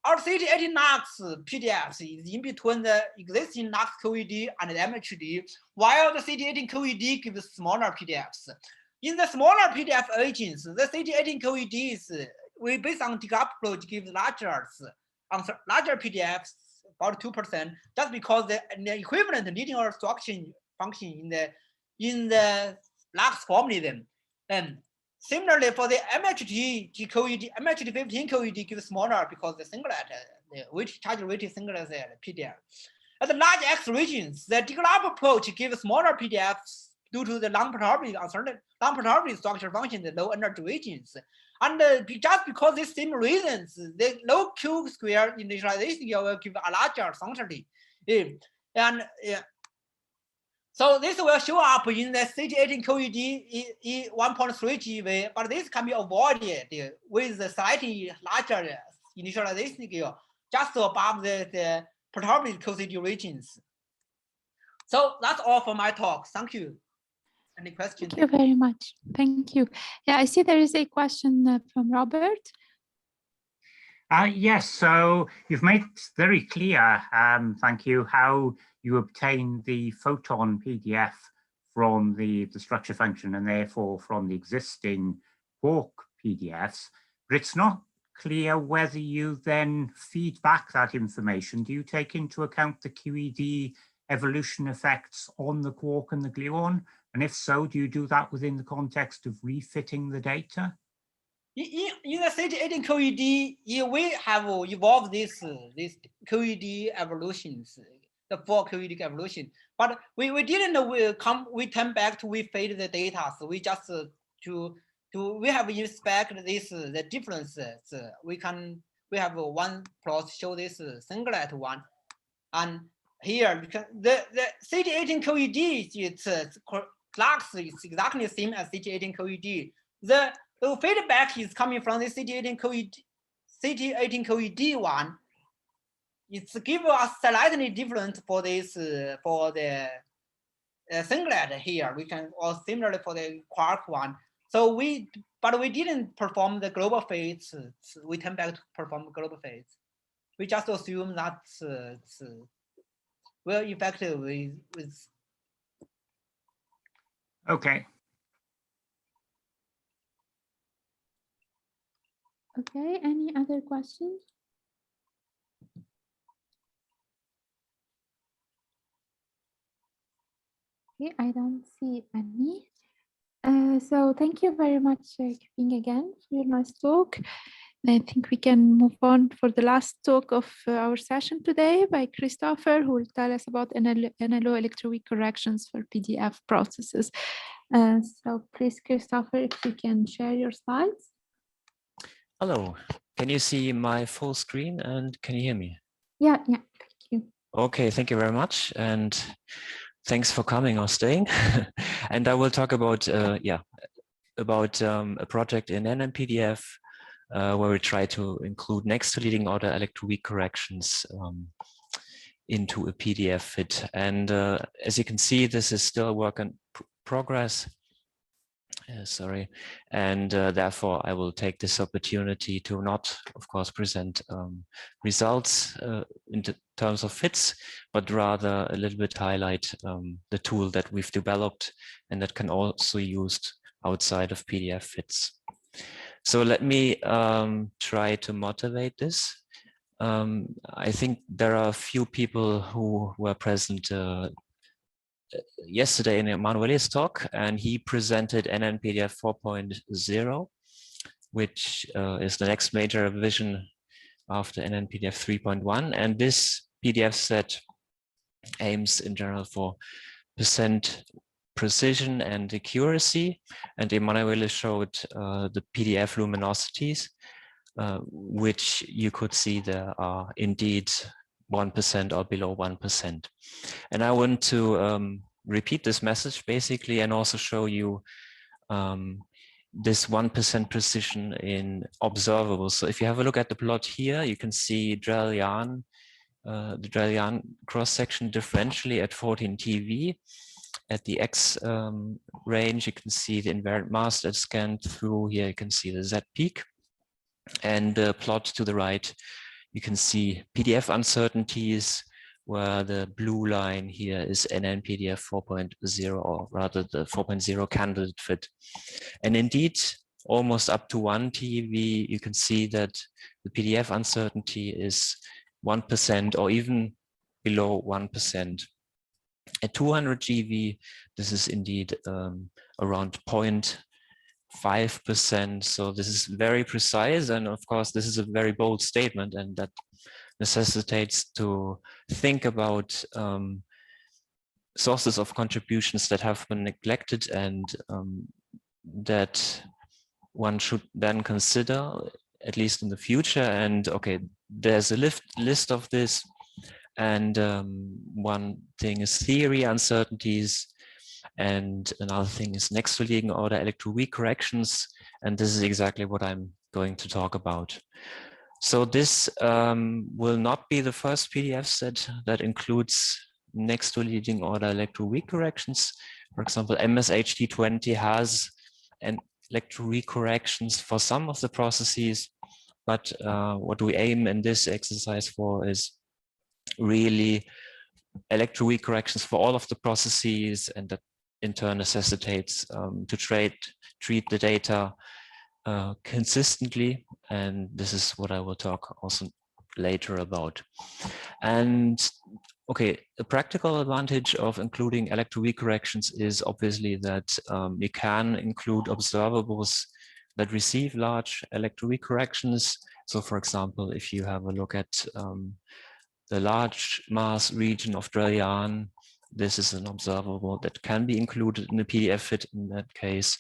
S3: our CT18 LUX PDFs is in between the existing LUX QED and the MHD, while the CT18 QED gives smaller PDFs. In the smaller PDF agents, the CT18 QEDs, we based on DAQ approach gives larger PDFs, about 2%, just because the equivalent linear abstraction function in the LUX formalism. And similarly, for the MHD QED, MHD15 QED gives smaller because the singlet, the charge weighted singlet PDF. At the large X regions, the DAQ approach gives smaller PDFs due to the long probability structure function, the low energy regions. And just because these same reasons, the low Q square initialization will give a larger functionality. So this will show up in the CT18 QED 1.3 GeV, but this can be avoided with the slightly larger initialization scale just above the probability QCD regions. So that's all for my talk. Thank you. Any questions?
S1: Thank you very much. Thank you. Yeah, I see there is a question from Robert.
S7: Yes, so you've made very clear, thank you, how you obtain the Photon PDF from the structure function and therefore from the existing quark PDFs, but it's not clear whether you then feed back that information. Do you take into account the QED evolution effects on the quark and the gluon? And if so, do you do that within the context of refitting the data?
S3: In the CT18 QED, we have evolved this QED evolutions, the 4 QED evolution. But we didn't we turn back to refit the data. So we just we have inspect this the differences. We have one plot show this singlet one, and here because the CT18 QED it's LUX is exactly the same as CT18 QED. The feedback is coming from the CT18 QED one. It's give us slightly different for this for the singlet here. We can or similarly for the quark one. So but we didn't perform the global phase. We turn back to perform global phase. We just assume that it's well effective with.
S7: Okay.
S1: Okay, any other questions? Okay, I don't see any. So thank you very much, Keping, again for your nice talk. I think we can move on for the last talk of our session today by Christopher, who will tell us about NLO electro-weak corrections for PDF processes. So please, Christopher, if you can share your slides.
S8: Hello, can you see my full screen and can you hear me?
S1: Yeah, thank you.
S8: Okay, thank you very much. And thanks for coming or staying. And I will talk about, a project in NMPDF where we try to include next to leading order electro-weak corrections into a PDF fit. And as you can see, this is still a work in progress. Sorry, and therefore I will take this opportunity to not, of course, present results in terms of fits, but rather a little bit highlight the tool that we've developed and that can also be used outside of PDF fits. So let me try to motivate this. I think there are a few people who were present yesterday in Emanuele's talk, and he presented NNPDF 4.0, which is the next major revision after NNPDF 3.1. And this PDF set aims in general for % precision and accuracy. And Emanuele showed the PDF luminosities, which you could see there are indeed 1% or below 1%. And I want to repeat this message basically and also show you this 1% precision in observables. So if you have a look at the plot here, you can see Drell-Yan, the Drell-Yan cross-section differentially at 14 TeV. At the X range, you can see the invariant mass that's scanned through. Here you can see the Z peak. And the plot to the right, you can see PDF uncertainties, where the blue line here is NNPDF 4.0, or rather the 4.0 candidate fit. And indeed, almost up to 1 TeV, you can see that the PDF uncertainty is 1% or even below 1%. At 200 GeV, this is indeed around 0.5%. So this is very precise. And of course, this is a very bold statement, and that necessitates to think about sources of contributions that have been neglected, and that one should then consider, at least in the future. And okay, there's a list of this. And one thing is theory uncertainties, and another thing is next to leading order electro-weak corrections. And this is exactly what I'm going to talk about. So this will not be the first PDF set that includes next to leading order electro-weak corrections. For example, MSHD20 has an electro-weak corrections for some of the processes, but what we aim in this exercise for is really electro-weak corrections for all of the processes, and that in turn necessitates to treat the data consistently. And this is what I will talk also later about. And okay, the practical advantage of including electro-weak corrections is obviously that you can include observables that receive large electro-weak corrections. So for example, if you have a look at the large mass region of Drelian, this is an observable that can be included in the PDF fit in that case.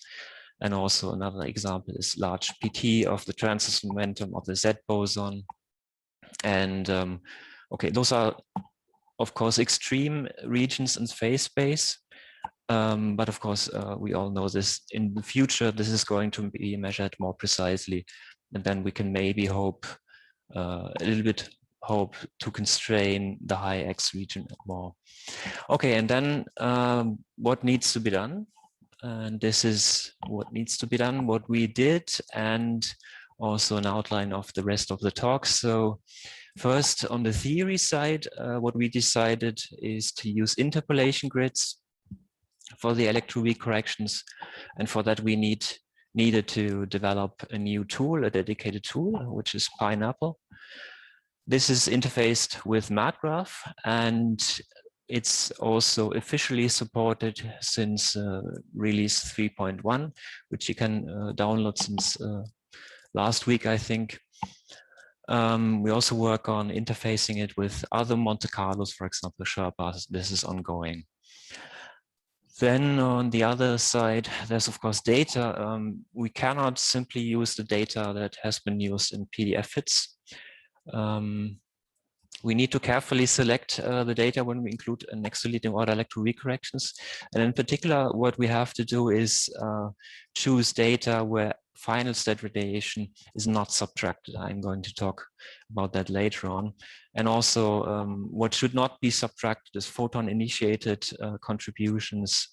S8: And also another example is large PT of the transverse momentum of the Z boson. And okay, those are of course extreme regions in phase space. But of course, we all know this in the future, this is going to be measured more precisely. And then we can maybe hope a little bit to constrain the high X region more. Okay, and then what needs to be done? And this is what needs to be done, what we did, and also an outline of the rest of the talk. So first, on the theory side, what we decided is to use interpolation grids for the electro-weak corrections. And for that, we needed to develop a new tool, a dedicated tool, which is PineAPPL. This is interfaced with MatGraph, and it's also officially supported since release 3.1, which you can download since last week, I think. We also work on interfacing it with other Monte Carlos, for example, Sherpas. This is ongoing. Then on the other side, there's of course data. We cannot simply use the data that has been used in PDF fits. We need to carefully select the data when we include a next to leading order electro-weak corrections. And in particular, what we have to do is choose data where final state radiation is not subtracted. I'm going to talk about that later on. And also what should not be subtracted is photon initiated contributions.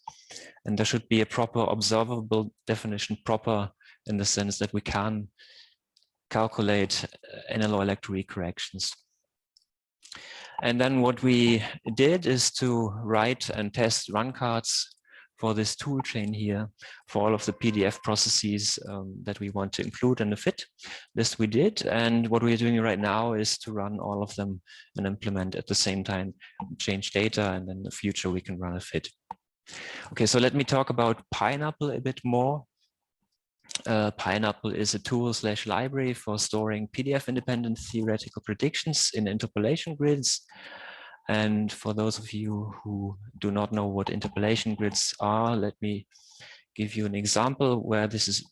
S8: And there should be a proper observable definition, proper in the sense that we can calculate NLO electro-weak corrections. And then what we did is to write and test run cards for this tool chain here for all of the PDF processes that we want to include in the fit. This we did. And what we're doing right now is to run all of them and implement at the same time, change data, and then in the future we can run a fit. Okay, so let me talk about PineAPPL a bit more. PineAPPL is a tool/library for storing PDF-independent theoretical predictions in interpolation grids. And for those of you who do not know what interpolation grids are, let me give you an example where this is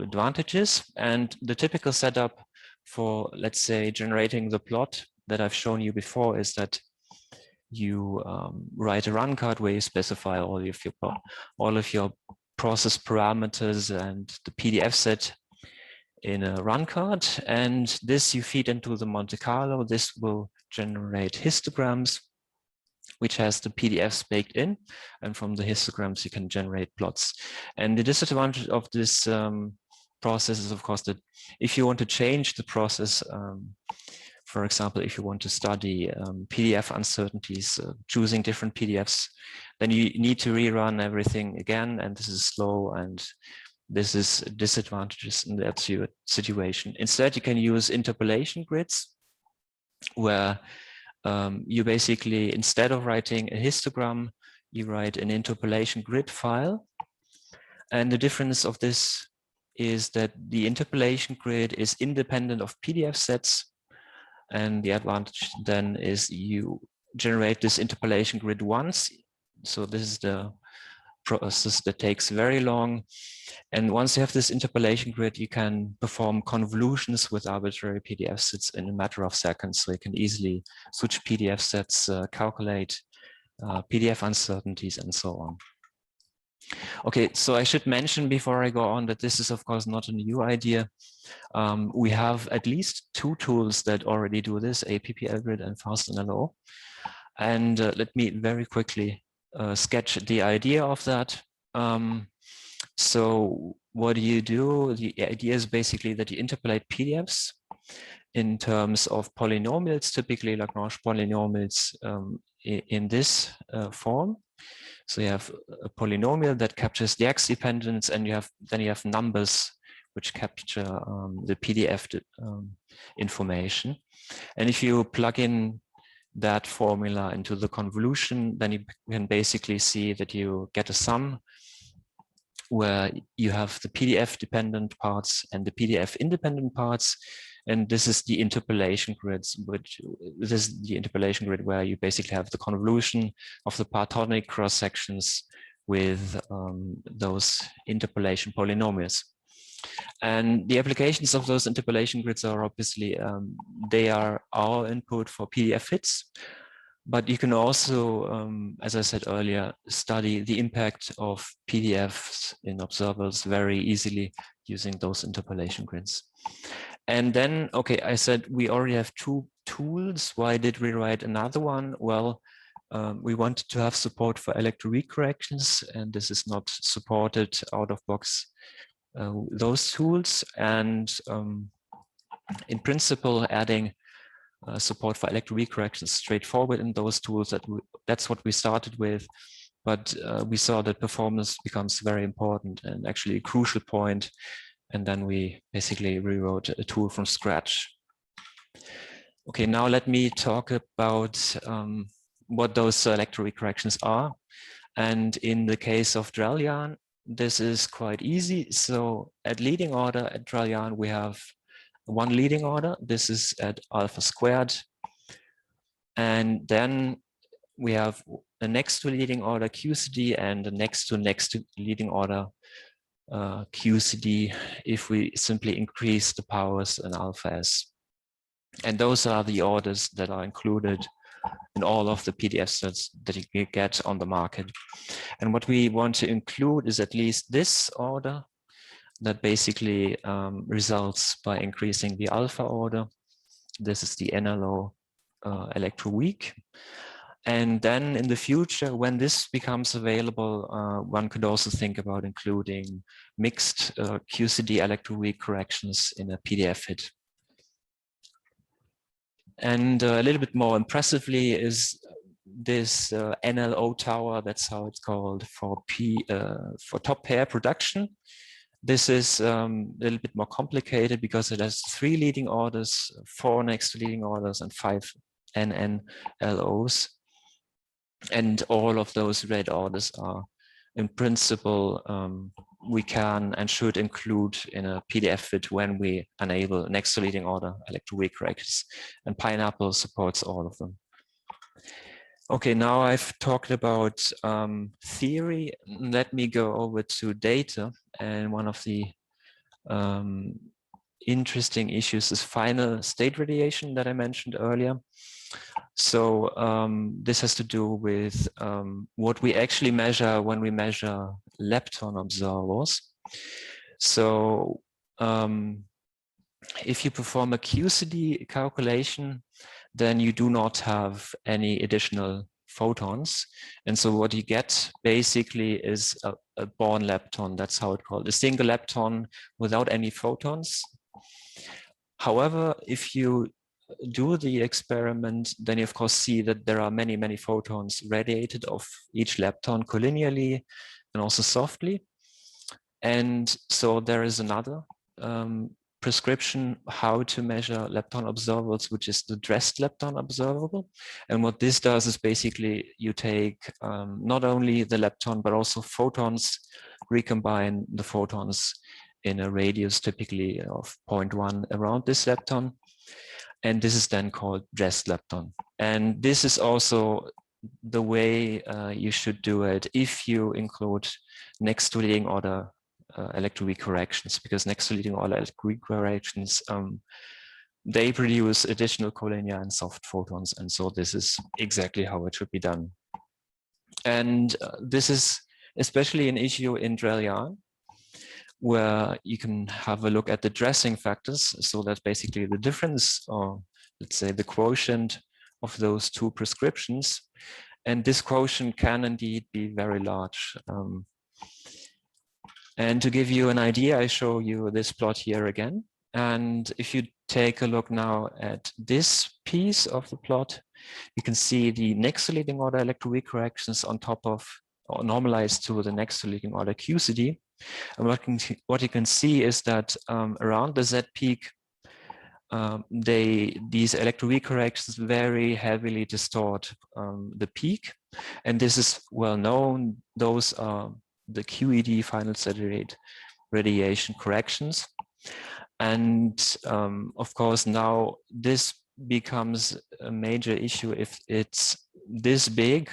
S8: advantages. And the typical setup for, let's say, generating the plot that I've shown you before is that you write a run card where you specify all of your process parameters and the PDF set in a run card, and this you feed into the Monte Carlo. This will generate histograms, which has the PDFs baked in, and from the histograms you can generate plots. And the disadvantage of this process is, of course, that if you want to change the process, for example, if you want to study PDF uncertainties, choosing different PDFs, then you need to rerun everything again, and this is slow, and this is disadvantages in that situation. Instead, you can use interpolation grids, where you basically, instead of writing a histogram, you write an interpolation grid file. And the difference of this is that the interpolation grid is independent of PDF sets. And the advantage then is you generate this interpolation grid once. So this is the process that takes very long. And once you have this interpolation grid, you can perform convolutions with arbitrary PDF sets in a matter of seconds. So you can easily switch PDF sets, calculate PDF uncertainties, and so on. Okay, so I should mention before I go on that this is, of course, not a new idea. We have at least two tools that already do this, APPL grid and fast NLO. And let me very quickly sketch the idea of that. So what do you do? The idea is basically that you interpolate PDFs in terms of polynomials, typically Lagrange polynomials in this form. So you have a polynomial that captures the X dependence, and then you have numbers which capture the PDF information. And if you plug in that formula into the convolution, then you can basically see that you get a sum where you have the PDF dependent parts and the PDF independent parts. And this is the interpolation grids, this is the interpolation grid where you basically have the convolution of the partonic cross sections with those interpolation polynomials. And the applications of those interpolation grids are obviously, they are our input for PDF fits, but you can also, as I said earlier, study the impact of PDFs in observables very easily using those interpolation grids. And then, okay, I said we already have two tools. Why did we write another one? Well, we wanted to have support for electro-weak corrections, and this is not supported out of box, those tools. And in principle, adding support for electro-weak corrections straightforward in those tools, that's what we started with. But we saw that performance becomes very important and actually a crucial point. And then we basically rewrote a tool from scratch. Okay, now let me talk about what those electro-weak corrections are. And in the case of Drell-Yan, this is quite easy. So at leading order at Drell-Yan, we have one leading order. This is at alpha squared. And then we have the next to leading order QCD and the next to leading order QCD if we simply increase the powers in alpha S. And those are the orders that are included in all of the PDF sets that you get on the market. And what we want to include is at least this order that basically results by increasing the alpha order. This is the NLO electro-weak. And then in the future, when this becomes available, one could also think about including mixed QCD electro-weak corrections in a PDF fit. And a little bit more impressively is this NLO tower, that's how it's called, for top pair production. This is a little bit more complicated because it has 3 leading orders, 4 next to leading orders, and 5 NNLOs. And all of those red orders are, in principle, we can and should include in a PDF fit when we enable next to leading order electro-weak corrections. And PineAPPL supports all of them. Okay, now I've talked about theory. Let me go over to data. And one of the interesting issues is final state radiation that I mentioned earlier. So this has to do with what we actually measure when we measure lepton observers. So if you perform a QCD calculation, then you do not have any additional photons. And so what you get basically is a Born lepton. That's how it's called, a single lepton without any photons. However, if you do the experiment, then you of course see that there are many, many photons radiated off each lepton collinearly and also softly. And so there is another prescription how to measure lepton observables, which is the dressed lepton observable. And what this does is basically you take not only the lepton, but also photons, recombine the photons in a radius typically of 0.1 around this lepton. And this is then called dressed lepton. And this is also the way you should do it if you include next to leading order electro-weak corrections, because next to leading order electro-weak corrections, they produce additional collinear and soft photons. And so this is exactly how it should be done. And this is especially an issue in Drell-Yan, where you can have a look at the dressing factors. So that's basically the difference, or let's say the quotient of those two prescriptions. And this quotient can indeed be very large. And to give you an idea, I show you this plot here again. And if you take a look now at this piece of the plot, you can see the next to leading order electro-weak corrections on top of, or normalized to the next to leading order QCD. And what you can see is that around the Z peak, these electro-weak corrections very heavily distort the peak. And this is well known. Those are the QED final steady rate radiation corrections. And of course, now this becomes a major issue if it's this big.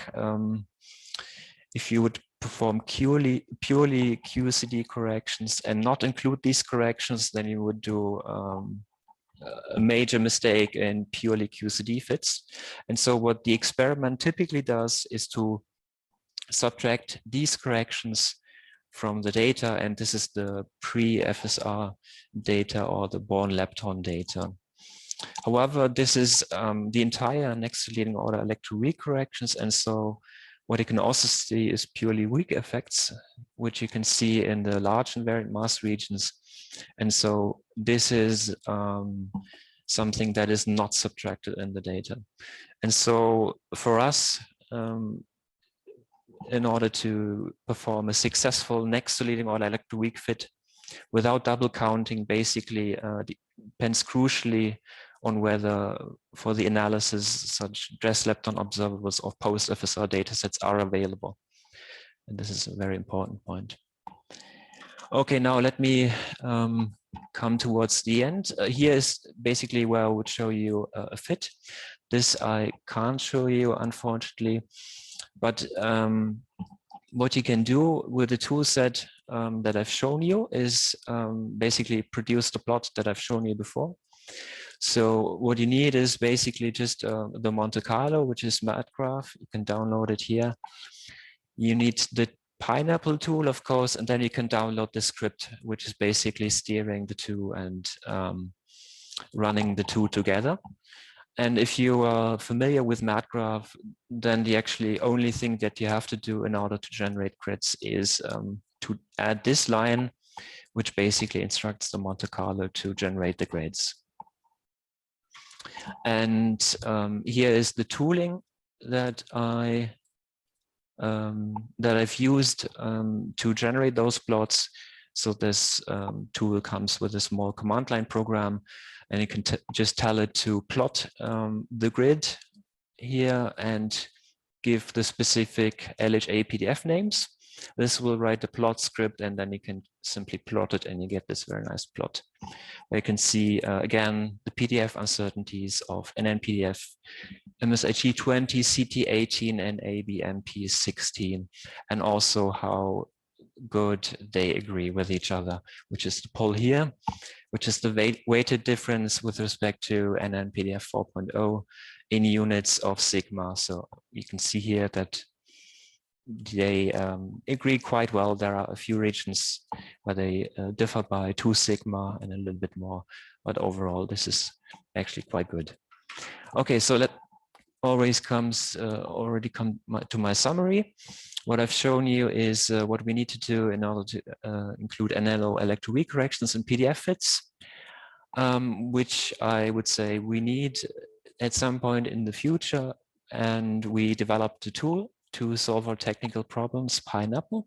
S8: If you would perform purely QCD corrections and not include these corrections, then you would do a major mistake in purely QCD fits. And so what the experiment typically does is to subtract these corrections from the data, and this is the pre-FSR data or the Born lepton data. However, this is the entire next to leading order electro-weak corrections, and so what you can also see is purely weak effects, which you can see in the large invariant mass regions. And so this is something that is not subtracted in the data. And so for us, in order to perform a successful next to leading order electro-weak fit without double counting, basically depends crucially on whether for the analysis such dress lepton observables of post-FSR datasets are available. And this is a very important point. Okay, now let me come towards the end. Here is basically where I would show you a fit. This I can't show you, unfortunately. But what you can do with the tool set that I've shown you is basically produce the plot that I've shown you before. So what you need is basically just the Monte Carlo, which is MatGraph. You can download it here. You need the PineAPPL tool, of course, and then you can download the script, which is basically steering the two and running the two together. And if you are familiar with MatGraph, then the actually only thing that you have to do in order to generate grids is to add this line, which basically instructs the Monte Carlo to generate the grids. And here is the tooling that I've used to generate those plots. So this tool comes with a small command line program, and you can just tell it to plot the grid here and give the specific LHA PDF names. This will write the plot script, and then you can simply plot it and you get this very nice plot. Where you can see, again, the PDF uncertainties of NNPDF, MSIG20, CT18, and ABMP16, and also how good they agree with each other, which is the poll here, which is the weighted difference with respect to NNPDF 4.0 in units of sigma. So you can see here that they agree quite well. There are a few regions where they differ by 2 sigma and a little bit more, but overall this is actually quite good. Okay, so already come to my summary. What I've shown you is what we need to do in order to include NLO electro-weak corrections in PDF fits, which I would say we need at some point in the future. And we developed a tool to solve our technical problems, PineAPPL.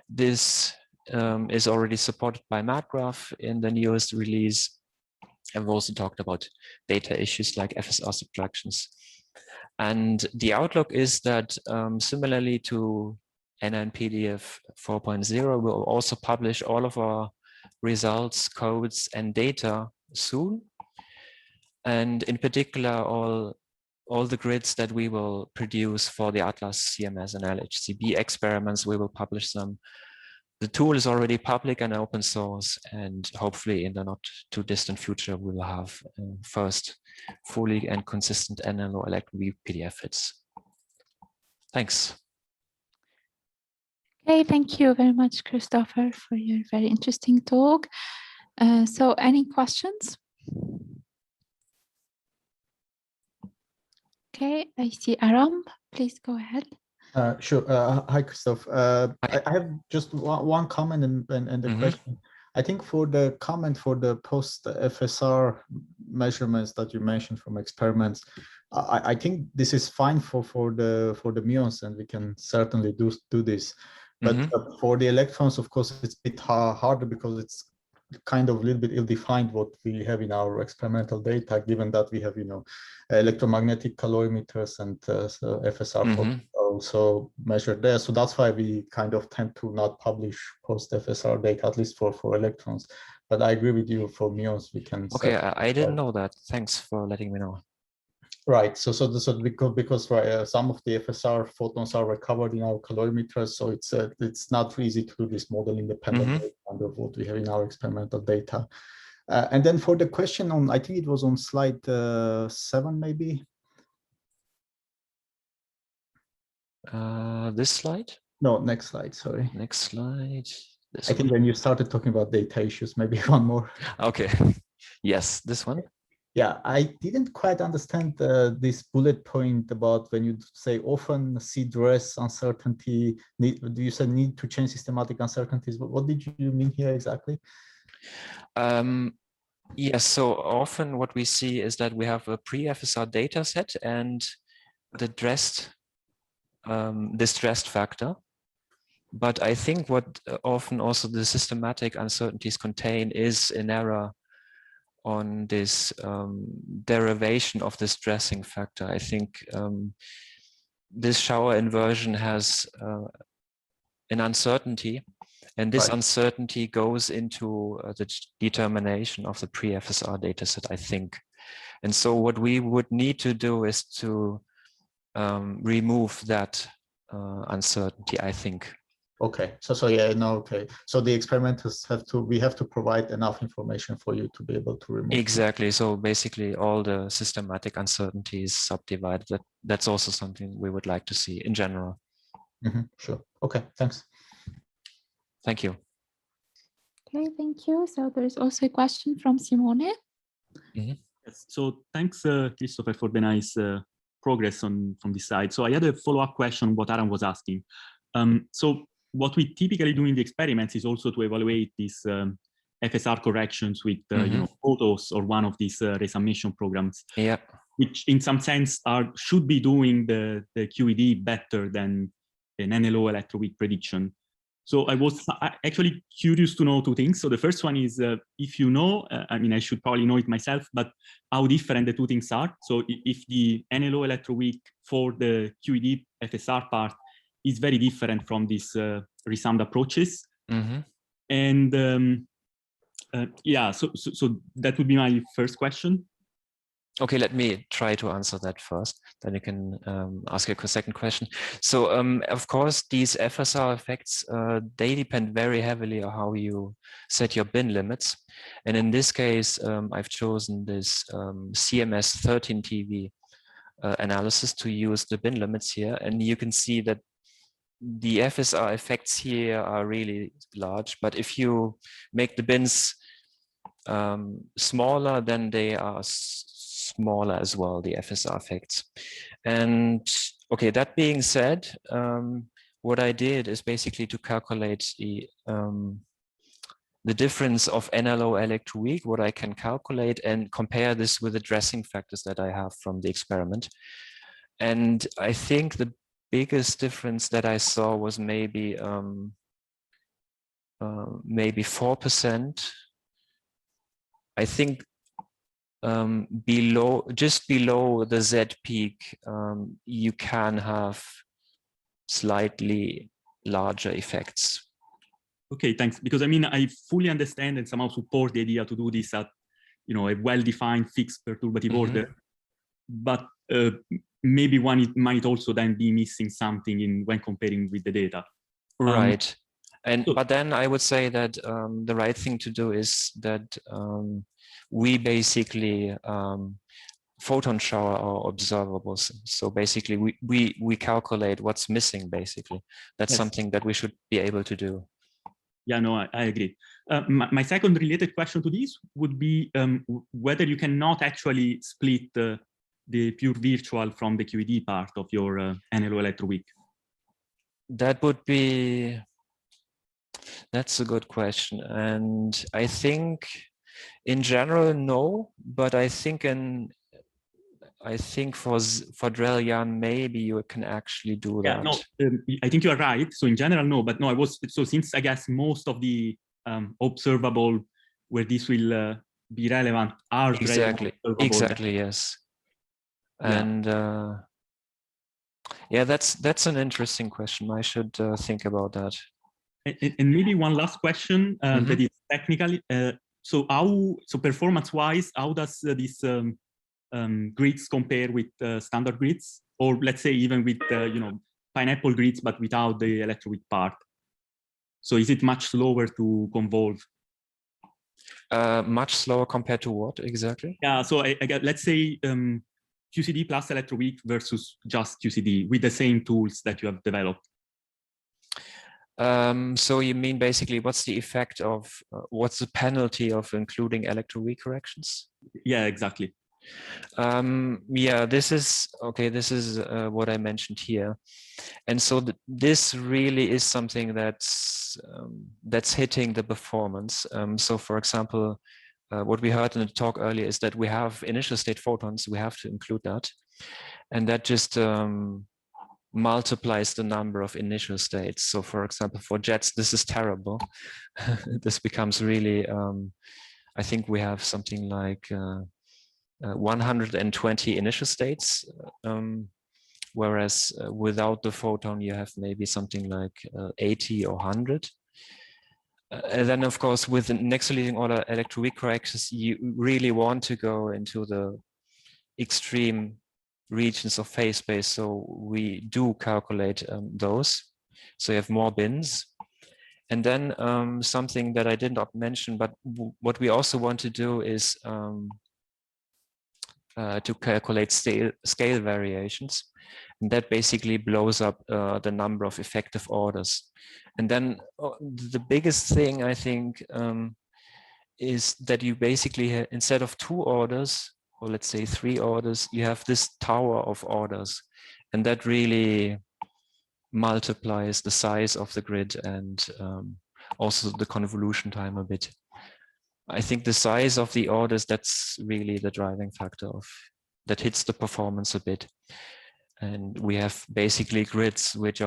S8: This is already supported by MatGraph in the newest release. And we've also talked about data issues like FSR subtractions. And the outlook is that similarly to NNPDF 4.0, we'll also publish all of our results, codes, and data soon. And in particular, all the grids that we will produce for the Atlas CMS and LHCb experiments, we will publish them. The tool is already public and open source, and hopefully in the not too distant future, we will have first fully and consistent NLO electro-weak PDF fits. Thanks.
S1: Okay, thank you very much, Christopher, for your very interesting talk. So any questions? Okay, I see Aram. Please go ahead.
S6: Sure. Hi, Christoph. I have just one comment and a question. I think for the comment for the post-FSR measurements that you mentioned from experiments, I think this is fine for the muons, and we can certainly do this. But for the electrons, of course, it's a bit harder because it's kind of a little bit ill-defined what we have in our experimental data, given that we have, electromagnetic calorimeters and so FSR also measured there. So that's why we kind of tend to not publish post-FSR data, at least for electrons. But I agree with you, for muons, we can.
S8: Okay, I didn't know that. Thanks for letting me know.
S6: Right. So because some of the FSR photons are recovered in our calorimeters, so it's not easy to do this model independently under what we have in our experimental data. And then for the question on, I think it was on slide 7, maybe.
S8: This slide?
S6: No, next slide. Sorry.
S8: Next slide.
S6: I think when you started talking about data issues, maybe one more.
S8: Okay. Yes, this one.
S6: Yeah, I didn't quite understand this bullet point about when you say often see dress uncertainty. Do you say need to change systematic uncertainties? What did you mean here exactly?
S8: Yes, so often what we see is that we have a pre-FSR data set and the this dressed factor. But I think what often also the systematic uncertainties contain is an error on this derivation of this dressing factor. I think this shower inversion has an uncertainty, and this uncertainty goes into the determination of the pre-FSR dataset, I think. And so what we would need to do is to remove that uncertainty, I think.
S6: Okay, so yeah, no, okay. So the experimenters we have to provide enough information for you to be able to remove.
S8: Exactly. So basically all the systematic uncertainties subdivided. That's also something we would like to see in general.
S6: Sure. Okay, thanks.
S8: Thank you.
S1: Okay, thank you. So there is also a question from Simone.
S9: Yes, so thanks, Christopher, for the nice progress from this side. So I had a follow-up question on what Aaron was asking. So what we typically do in the experiments is also to evaluate these FSR corrections with photos or one of these resummation programs, which in some sense should be doing the QED better than an NLO electro-weak prediction. So I was actually curious to know two things. So the first one is if you know, I mean, I should probably know it myself, but how different the two things are. So if the NLO electro-weak for the QED FSR part is very different from these resummed approaches. And yeah, so that would be my first question.
S8: Okay, let me try to answer that first, then you can ask a second question. So of course, these FSR effects, they depend very heavily on how you set your bin limits. And in this case, I've chosen this CMS 13 TV analysis to use the bin limits here. And you can see that the FSR effects here are really large, but if you make the bins smaller, then they are smaller as well, the FSR effects. And okay, that being said, what I did is basically to calculate the difference of NLO electro-weak, what I can calculate, and compare this with the dressing factors that I have from the experiment. And I think the biggest difference that I saw was maybe 4%. I think just below the Z peak, you can have slightly larger effects.
S9: Okay, thanks. Because I mean, I fully understand and somehow support the idea to do this at, a well-defined fixed perturbative order. But maybe one might also then be missing something when comparing with the data.
S8: Right. But then I would say that the right thing to do is that we basically photon shower our observables. So basically we calculate what's missing, basically. That's something that we should be able to do.
S9: Yeah, no, I agree. My second related question to this would be whether you cannot actually split the pure virtual from the QED part of your NLO electro-weak.
S8: That's a good question. And I think in general, no, but I think for Drell-Yan, maybe you can actually do that.
S9: No, I think you are right. So in general, no, but no, since I guess most of the observable where this will be relevant are
S8: exactly, yes. And yeah, that's an interesting question. I should think about that.
S9: And maybe one last question that is technically. So performance-wise, how does this grids compare with standard grids, or let's say even with PineAPPL grids, but without the electro-weak part? So is it much slower to convolve?
S8: Much slower compared to what exactly?
S9: Yeah, so I get, let's say QCD plus electro-weak versus just QCD with the same tools that you have developed.
S8: So you mean basically what's the effect of, what's the penalty of including electro-weak corrections?
S9: Yeah, exactly.
S8: Yeah, this is what I mentioned here. And so this really is something that's hitting the performance. So for example, what we heard in the talk earlier is that we have initial state photons, we have to include that. And that just multiplies the number of initial states. So for example, for jets, this is terrible. This becomes really, I think we have something like 120 initial states, whereas without the photon, you have maybe something like 80 or 100. And then, of course, with the next leading order electro-weak corrections, you really want to go into the extreme regions of phase space. So we do calculate those. So you have more bins. And then something that I did not mention, but what we also want to do is to calculate scale variations. And that basically blows up the number of effective orders. And then the biggest thing, I think, is that you basically, instead of 2 orders, or let's say 3 orders, you have this tower of orders. And that really multiplies the size of the grid and also the convolution time a bit. I think the size of the orders, that's really the driving factor that hits the performance a bit. And we have basically grids which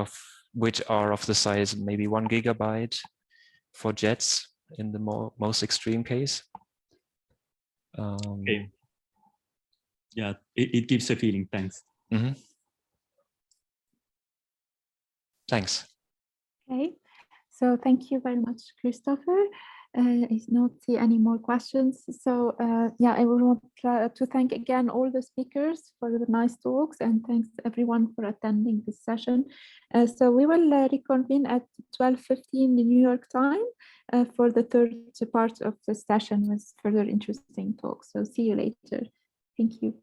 S8: are of the size maybe 1 gigabyte for jets in the most extreme case.
S9: Okay. Yeah, it gives a feeling. Thanks.
S8: Mm-hmm. Thanks.
S1: Okay, so thank you very much, Christopher. I don't see any more questions. So yeah, I would want to thank again all the speakers for the nice talks, and thanks everyone for attending this session. So we will reconvene at 12:15 New York time for the third part of the session with further interesting talks. So see you later. Thank you.